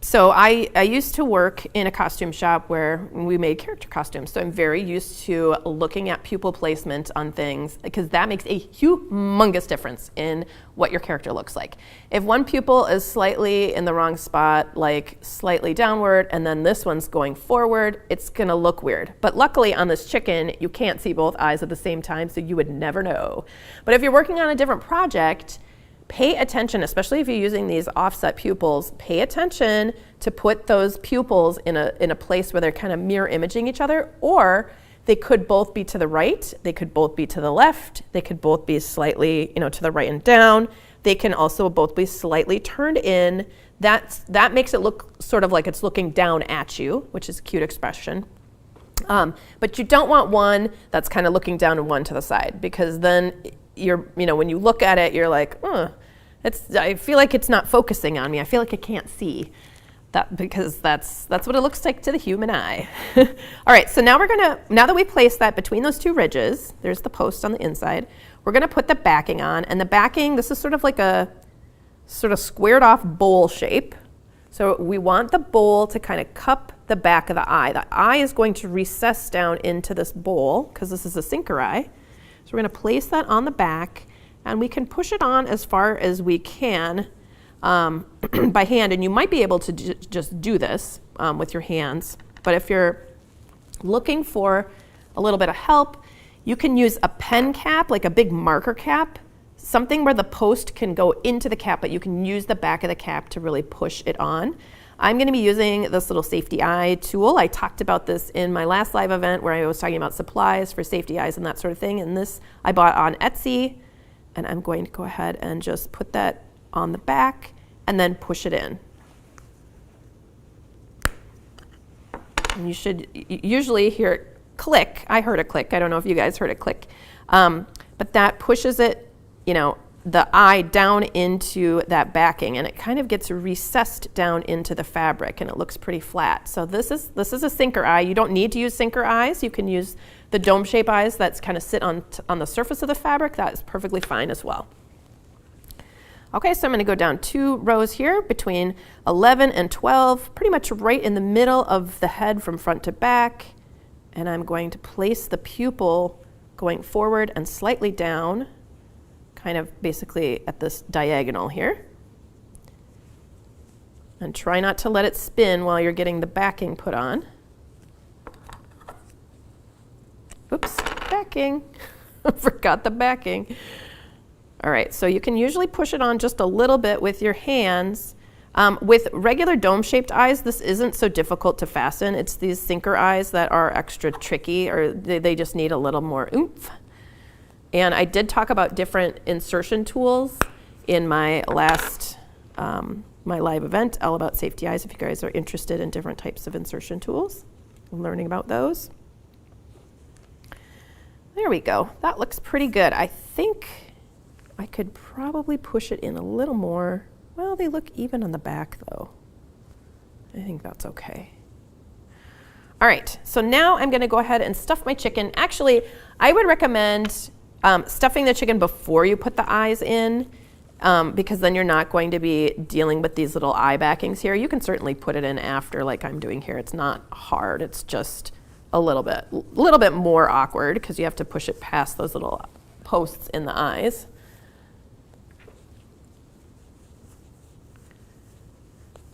So I used to work in a costume shop where we made character costumes. So I'm very used to looking at pupil placement on things because that makes a humongous difference in what your character looks like. If one pupil is slightly in the wrong spot, like slightly downward, and then this one's going forward, it's gonna look weird. But luckily on this chicken, you can't see both eyes at the same time, so you would never know. But if you're working on a different project, pay attention, especially if you're using these offset pupils, pay attention to put those pupils in a place where they're kind of mirror imaging each other, or they could both be to the right, they could both be to the left, they could both be slightly, to the right and down. They can also both be slightly turned in. That makes it look sort of like it's looking down at you, which is a cute expression. But you don't want one that's kind of looking down and one to the side, because then when you look at it, you're like, I feel like it's not focusing on me. I feel like I can't see. because that's what it looks like to the human eye. All right, so now now that we place that between those two ridges, there's the post on the inside, we're gonna put the backing on, and the backing, this is sort of like a sort of squared off bowl shape. So we want the bowl to kind of cup the back of the eye. The eye is going to recess down into this bowl because this is a sinker eye. So we're gonna place that on the back, and we can push it on as far as we can by hand, and you might be able to just do this with your hands. But if you're looking for a little bit of help, you can use a pen cap, like a big marker cap, something where the post can go into the cap, but you can use the back of the cap to really push it on. I'm going to be using this little safety eye tool. I talked about this in my last live event where I was talking about supplies for safety eyes and that sort of thing. And this I bought on Etsy, and I'm going to go ahead and just put that on the back and then push it in. And you should usually hear it click. I heard a click. I don't know if you guys heard it click. But that pushes it, the eye down into that backing, and it kind of gets recessed down into the fabric, and it looks pretty flat. So this is a sinker eye. You don't need to use sinker eyes. You can use the dome shape eyes that kind of sit on the surface of the fabric. That is perfectly fine as well. Okay, so I'm going to go down 2 rows here between 11 and 12, pretty much right in the middle of the head from front to back. And I'm going to place the pupil going forward and slightly down, kind of basically at this diagonal here. And try not to let it spin while you're getting the backing put on. Oops, backing. Forgot the backing. All right, so you can usually push it on just a little bit with your hands. With regular dome-shaped eyes, this isn't so difficult to fasten. It's these sinker eyes that are extra tricky, or they just need a little more oomph. And I did talk about different insertion tools in my last my live event all about safety eyes, if you guys are interested in different types of insertion tools and learning about those. There we go. That looks pretty good. I think I could probably push it in a little more. Well, they look even on the back though. I think that's okay. All right, so now I'm gonna go ahead and stuff my chicken. Actually, I would recommend stuffing the chicken before you put the eyes in, because then you're not going to be dealing with these little eye backings here. You can certainly put it in after, like I'm doing here. It's not hard, it's just a little bit more awkward because you have to push it past those little posts in the eyes.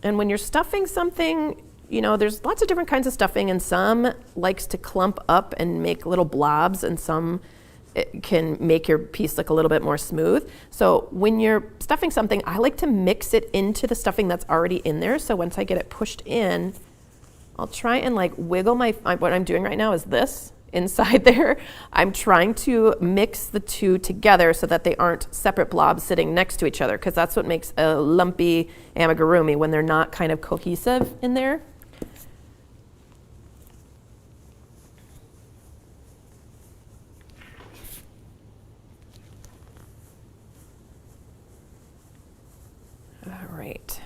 And when you're stuffing something, there's lots of different kinds of stuffing, and some likes to clump up and make little blobs, and some it can make your piece look a little bit more smooth. So when you're stuffing something, I like to mix it into the stuffing that's already in there. So once I get it pushed in, I'll try and wiggle what I'm doing right now is this inside there. I'm trying to mix the two together so that they aren't separate blobs sitting next to each other, because that's what makes a lumpy amigurumi, when they're not kind of cohesive in there. All right.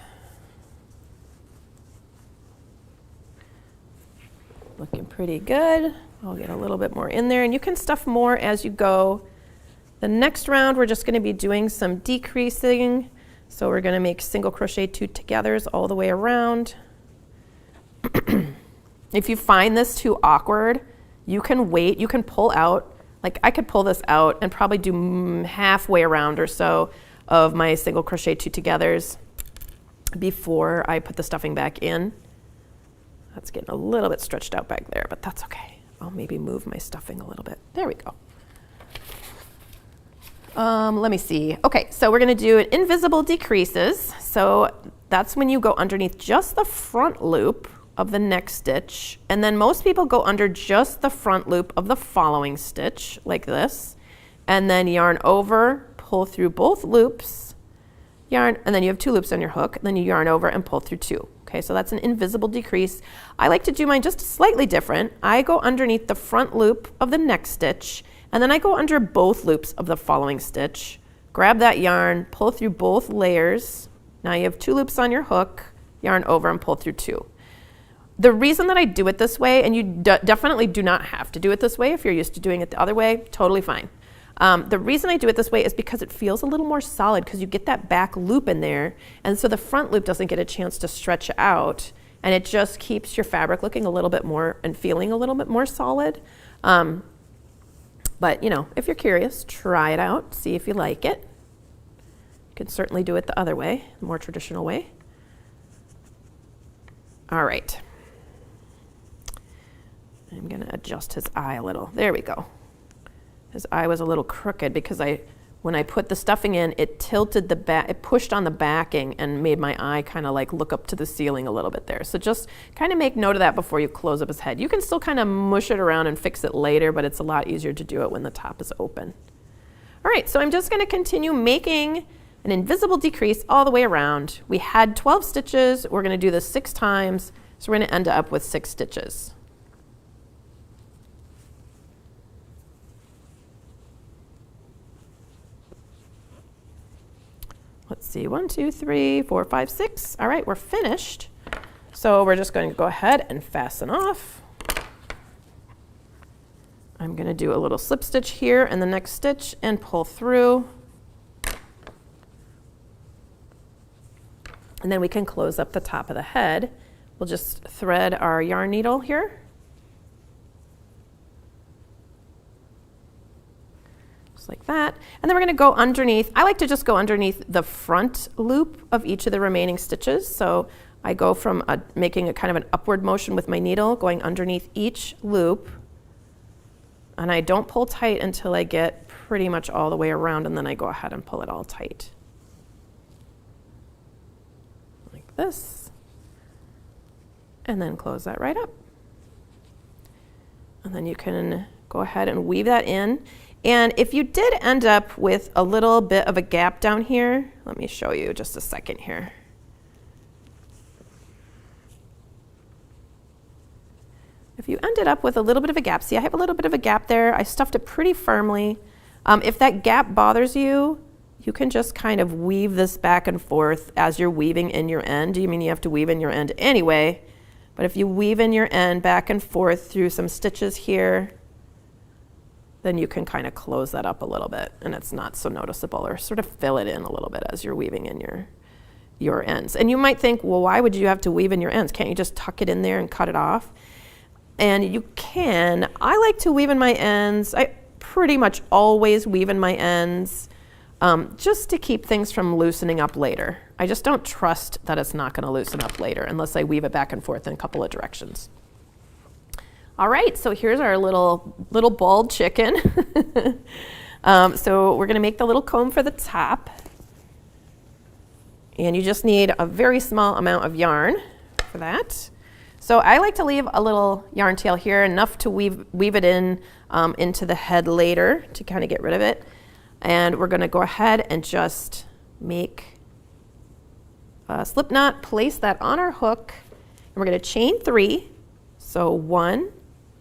Looking pretty good. I'll get a little bit more in there, and you can stuff more as you go. The next round, we're just going to be doing some decreasing. So we're going to make single crochet 2 togethers all the way around. If you find this too awkward, you can wait. You can pull out, I could pull this out and probably do halfway around or so of my single crochet 2 togethers before I put the stuffing back in. That's getting a little bit stretched out back there, but that's okay. I'll maybe move my stuffing a little bit. There we go. Let me see. Okay, so we're gonna do invisible decreases. So that's when you go underneath just the front loop of the next stitch, and then most people go under just the front loop of the following stitch, like this, and then yarn over, pull through both loops, yarn, and then you have 2 loops on your hook, and then you yarn over and pull through 2. Okay, so that's an invisible decrease. I like to do mine just slightly different. I go underneath the front loop of the next stitch, and then I go under both loops of the following stitch, grab that yarn, pull through both layers. Now you have 2 loops on your hook, yarn over and pull through 2. The reason that I do it this way, and you definitely do not have to do it this way if you're used to doing it the other way, totally fine. The reason I do it this way is because it feels a little more solid because you get that back loop in there, and so the front loop doesn't get a chance to stretch out, and it just keeps your fabric looking a little bit more and feeling a little bit more solid. But, you know, if you're curious, try it out, see if you like it. You can certainly do it the other way, the more traditional way. All right. I'm going to adjust his eye a little. There we go. His eye was a little crooked because when I put the stuffing in, it tilted the back, it pushed on the backing and made my eye kind of like look up to the ceiling a little bit there. So just kind of make note of that before you close up his head. You can still kind of mush it around and fix it later, but it's a lot easier to do it when the top is open. All right, so I'm just going to continue making an invisible decrease all the way around. We had 12 stitches. We're going to do this 6 times, so we're going to end up with 6 stitches. Let's see, 1, 2, 3, 4, 5, 6. All right, we're finished. So we're just going to go ahead and fasten off. I'm going to do a little slip stitch here in the next stitch and pull through. And then we can close up the top of the head. We'll just thread our yarn needle here. Just like that. And then we're going to go underneath. I like to just go underneath the front loop of each of the remaining stitches. So I go from making a kind of an upward motion with my needle, going underneath each loop. And I don't pull tight until I get pretty much all the way around, and then I go ahead and pull it all tight. Like this. And then close that right up. And then you can go ahead and weave that in. And if you did end up with a little bit of a gap down here, let me show you just a second here. If you ended up with a little bit of a gap, see I have a little bit of a gap there. I stuffed it pretty firmly. If that gap bothers you, you can just kind of weave this back and forth as you're weaving in your end. I mean, you have to weave in your end anyway, but if you weave in your end back and forth through some stitches here, then you can kind of close that up a little bit and it's not so noticeable, or sort of fill it in a little bit as you're weaving in your ends. And you might think, well, why would you have to weave in your ends? Can't you just tuck it in there and cut it off? And you can. I like to weave in my ends. I pretty much always weave in my ends just to keep things from loosening up later. I just don't trust that it's not going to loosen up later unless I weave it back and forth in a couple of directions. All right, so here's our little bald chicken. So we're going to make the little comb for the top. And you just need a very small amount of yarn for that. So I like to leave a little yarn tail here, enough to weave it in into the head later to kind of get rid of it. And we're going to go ahead and just make a slip knot, place that on our hook, and we're going to chain 3. So 1,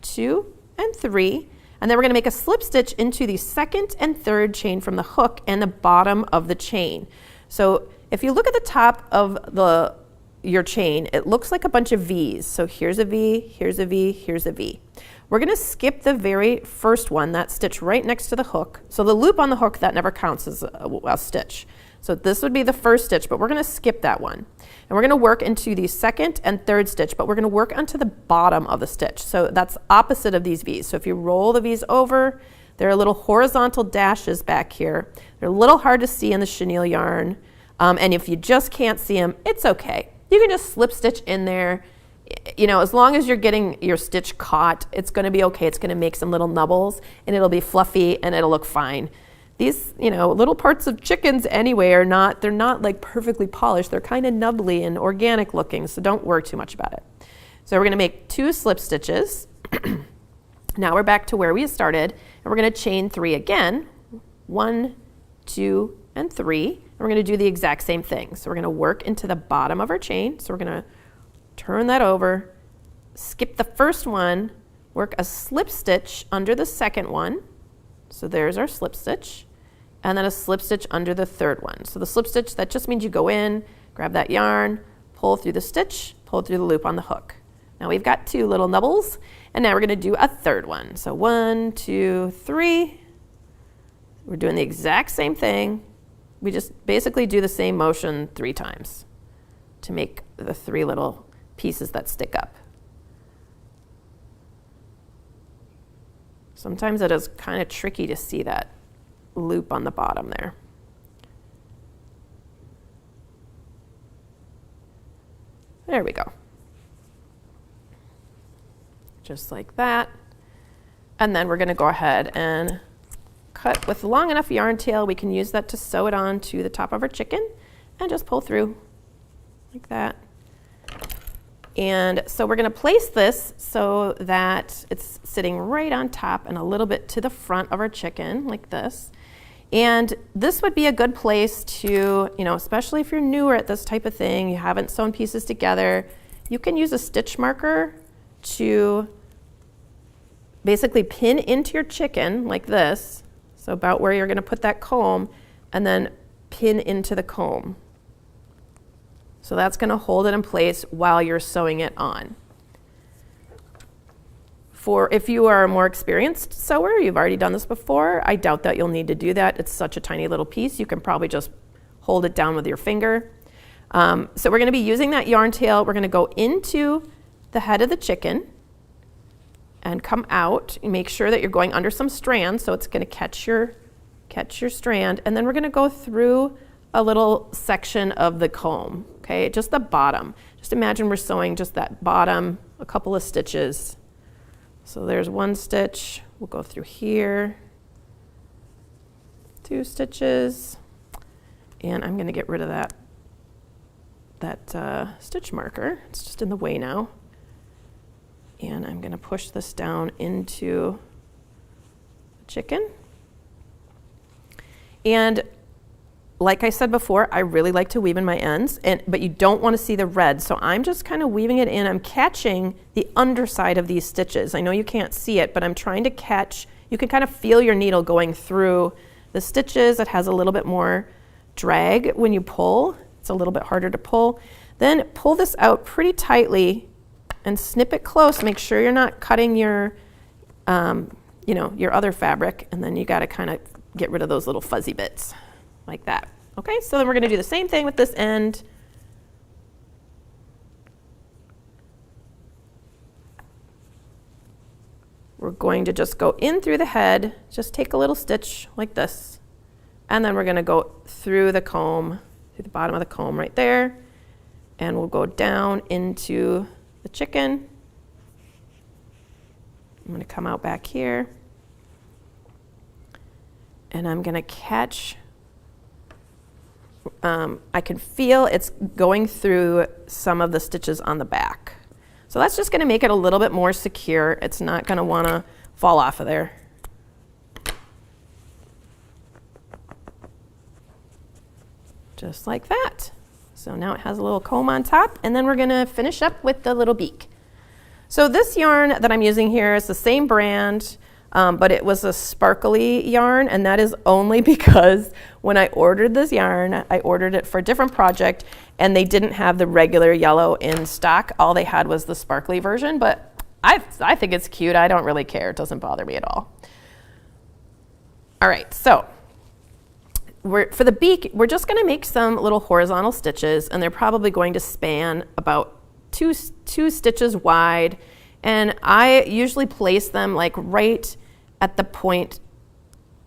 2, and 3. And then we're going to make a slip stitch into the second and third chain from the hook and the bottom of the chain. So if you look at the top of your chain, it looks like a bunch of V's. So here's a V, here's a V, here's a V. We're going to skip the very first one, that stitch right next to the hook. So the loop on the hook, that never counts as a stitch. So this would be the first stitch, but we're going to skip that one. And we're going to work into the second and third stitch, but we're going to work onto the bottom of the stitch. So that's opposite of these V's. So if you roll the V's over, there are little horizontal dashes back here. They're a little hard to see in the chenille yarn. And if you just can't see them, it's okay. You can just slip stitch in there. You know, as long as you're getting your stitch caught, it's going to be okay. It's going to make some little nubbles, and it'll be fluffy, and it'll look fine. These, you know, little parts of chickens anyway they're not like perfectly polished. They're kind of nubbly and organic looking, so don't worry too much about it. So we're going to make 2 slip stitches. Now we're back to where we started, and we're going to chain 3 again. 1, 2, and 3. And we're going to do the exact same thing. So we're going to work into the bottom of our chain. So we're going to turn that over, skip the first one, work a slip stitch under the second one. So there's our slip stitch, and then a slip stitch under the third one. So the slip stitch, that just means you go in, grab that yarn, pull through the stitch, pull through the loop on the hook. Now we've got 2 little nubbles, and now we're gonna do a third one. So 1, 2, 3. We're doing the exact same thing. We just basically do the same motion 3 times to make the 3 little pieces that stick up. Sometimes it is kind of tricky to see that loop on the bottom there. There we go. Just like that. And then we're going to go ahead and cut with long enough yarn tail. We can use that to sew it on to the top of our chicken and just pull through like that. And so we're going to place this so that it's sitting right on top and a little bit to the front of our chicken like this. And this would be a good place to, especially if you're newer at this type of thing, you haven't sewn pieces together, you can use a stitch marker to basically pin into your chicken like this. So about where you're going to put that comb, and then pin into the comb. So that's going to hold it in place while you're sewing it on. If you are a more experienced sewer, you've already done this before, I doubt that you'll need to do that. It's such a tiny little piece. You can probably just hold it down with your finger. So we're going to be using that yarn tail. We're going to go into the head of the chicken and come out. And make sure that you're going under some strands, so it's going to catch your strand. And then we're going to go through a little section of the comb, okay? Just the bottom. Just imagine we're sewing just that bottom, a couple of stitches. So there's 1 stitch. We'll go through here. 2 stitches. And I'm going to get rid of that stitch marker. It's just in the way now. And I'm going to push this down into the chicken. And like I said before, I really like to weave in my ends, but you don't want to see the red. So I'm just kind of weaving it in. I'm catching the underside of these stitches. I know you can't see it, but I'm trying to catch. You can kind of feel your needle going through the stitches. It has a little bit more drag when you pull. It's a little bit harder to pull. Then pull this out pretty tightly and snip it close. Make sure you're not cutting your other fabric, and then you got to kind of get rid of those little fuzzy bits like that. Okay, so then we're going to do the same thing with this end. We're going to just go in through the head, just take a little stitch like this, and then we're going to go through the comb, through the bottom of the comb right there, and we'll go down into the chicken. I'm going to come out back here, and I'm going to catch. I can feel it's going through some of the stitches on the back. So that's just going to make it a little bit more secure. It's not going to want to fall off of there. Just like that. So now it has a little comb on top, and then we're going to finish up with the little beak. So this yarn that I'm using here is the same brand, but it was a sparkly yarn, and that is only because when I ordered this yarn, I ordered it for a different project, and they didn't have the regular yellow in stock. All they had was the sparkly version, but I think it's cute. I don't really care. It doesn't bother me at all. All right, so for the beak, we're just gonna make some little horizontal stitches, and they're probably going to span about two stitches wide, and I usually place them like right at the point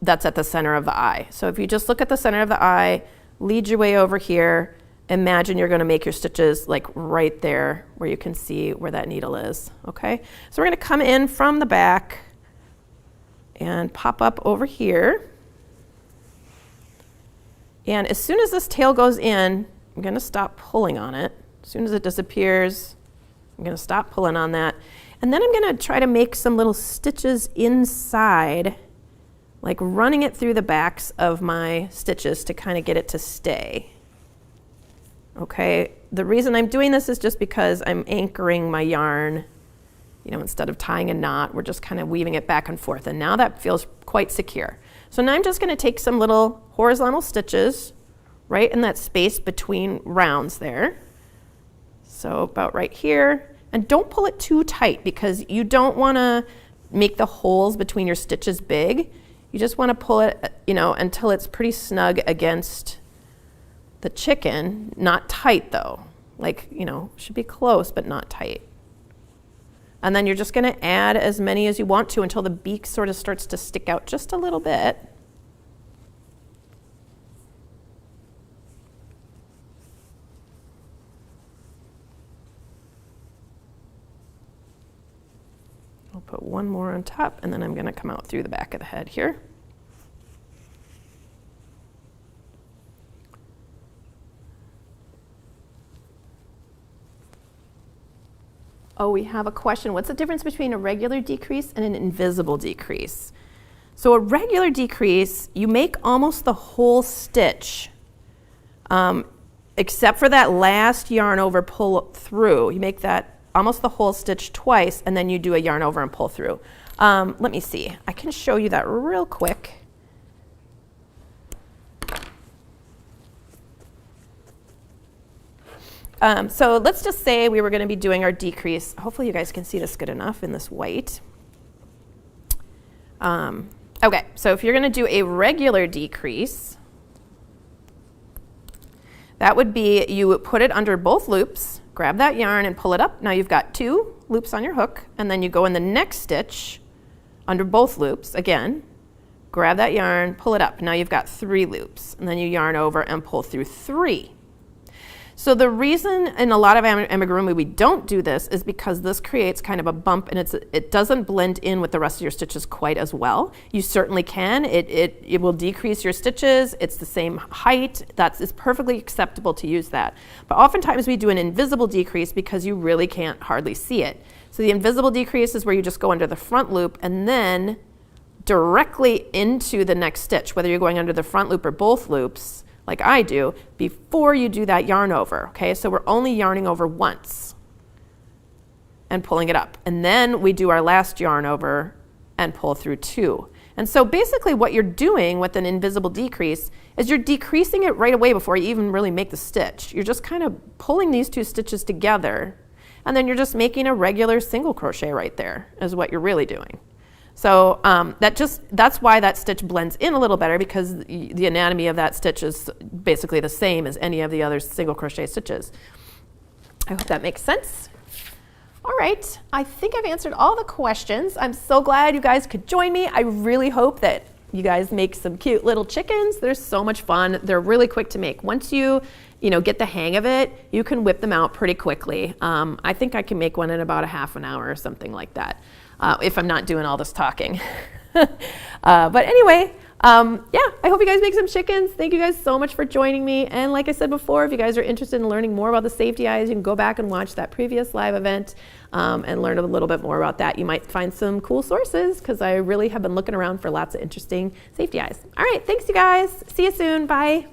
that's at the center of the eye. So if you just look at the center of the eye, lead your way over here, imagine you're gonna make your stitches like right there where you can see where that needle is, okay? So we're gonna come in from the back and pop up over here. And as soon as this tail goes in, I'm gonna stop pulling on it. As soon as it disappears, I'm gonna stop pulling on that. And then I'm gonna try to make some little stitches inside, like running it through the backs of my stitches to kind of get it to stay. Okay, the reason I'm doing this is just because I'm anchoring my yarn, instead of tying a knot, we're just kind of weaving it back and forth. And now that feels quite secure. So now I'm just gonna take some little horizontal stitches right in that space between rounds there. So about right here. And don't pull it too tight because you don't want to make the holes between your stitches big. You just want to pull it, until it's pretty snug against the chicken. Not tight though. Like, should be close but not tight. And then you're just going to add as many as you want to until the beak sort of starts to stick out just a little bit. I'll put one more on top, and then I'm going to come out through the back of the head here. Oh, we have a question. What's the difference between a regular decrease and an invisible decrease? So a regular decrease, you make almost the whole stitch, except for that last yarn over pull through. You make that almost the whole stitch twice, and then you do a yarn over and pull through. Let me see. I can show you that real quick. So let's just say we were going to be doing our decrease. Hopefully you guys can see this good enough in this white. Okay, so if you're going to do a regular decrease, that would be you would put it under both loops, grab that yarn and pull it up. Now you've got 2 loops on your hook, and then you go in the next stitch under both loops again, grab that yarn, pull it up. Now you've got 3 loops, and then you yarn over and pull through 3. So the reason in a lot of amigurumi we don't do this is because this creates kind of a bump, and it doesn't blend in with the rest of your stitches quite as well. You certainly can. It will decrease your stitches. It's the same height. It's perfectly acceptable to use that. But oftentimes we do an invisible decrease because you really can't hardly see it. So the invisible decrease is where you just go under the front loop and then directly into the next stitch, whether you're going under the front loop or both loops, like I do, before you do that yarn over, okay? So we're only yarning over once and pulling it up. And then we do our last yarn over and pull through 2. And so basically what you're doing with an invisible decrease is you're decreasing it right away before you even really make the stitch. You're just kind of pulling these 2 stitches together, and then you're just making a regular single crochet right there is what you're really doing. So that's why that stitch blends in a little better, because the anatomy of that stitch is basically the same as any of the other single crochet stitches. I hope that makes sense. All right, I think I've answered all the questions. I'm so glad you guys could join me. I really hope that you guys make some cute little chickens. They're so much fun. They're really quick to make. Once you get the hang of it, you can whip them out pretty quickly. I think I can make one in about a half an hour or something like that. If I'm not doing all this talking. But anyway, yeah, I hope you guys make some chickens. Thank you guys so much for joining me. And like I said before, if you guys are interested in learning more about the safety eyes, you can go back and watch that previous live event and learn a little bit more about that. You might find some cool sources, because I really have been looking around for lots of interesting safety eyes. All right, thanks you guys. See you soon. Bye.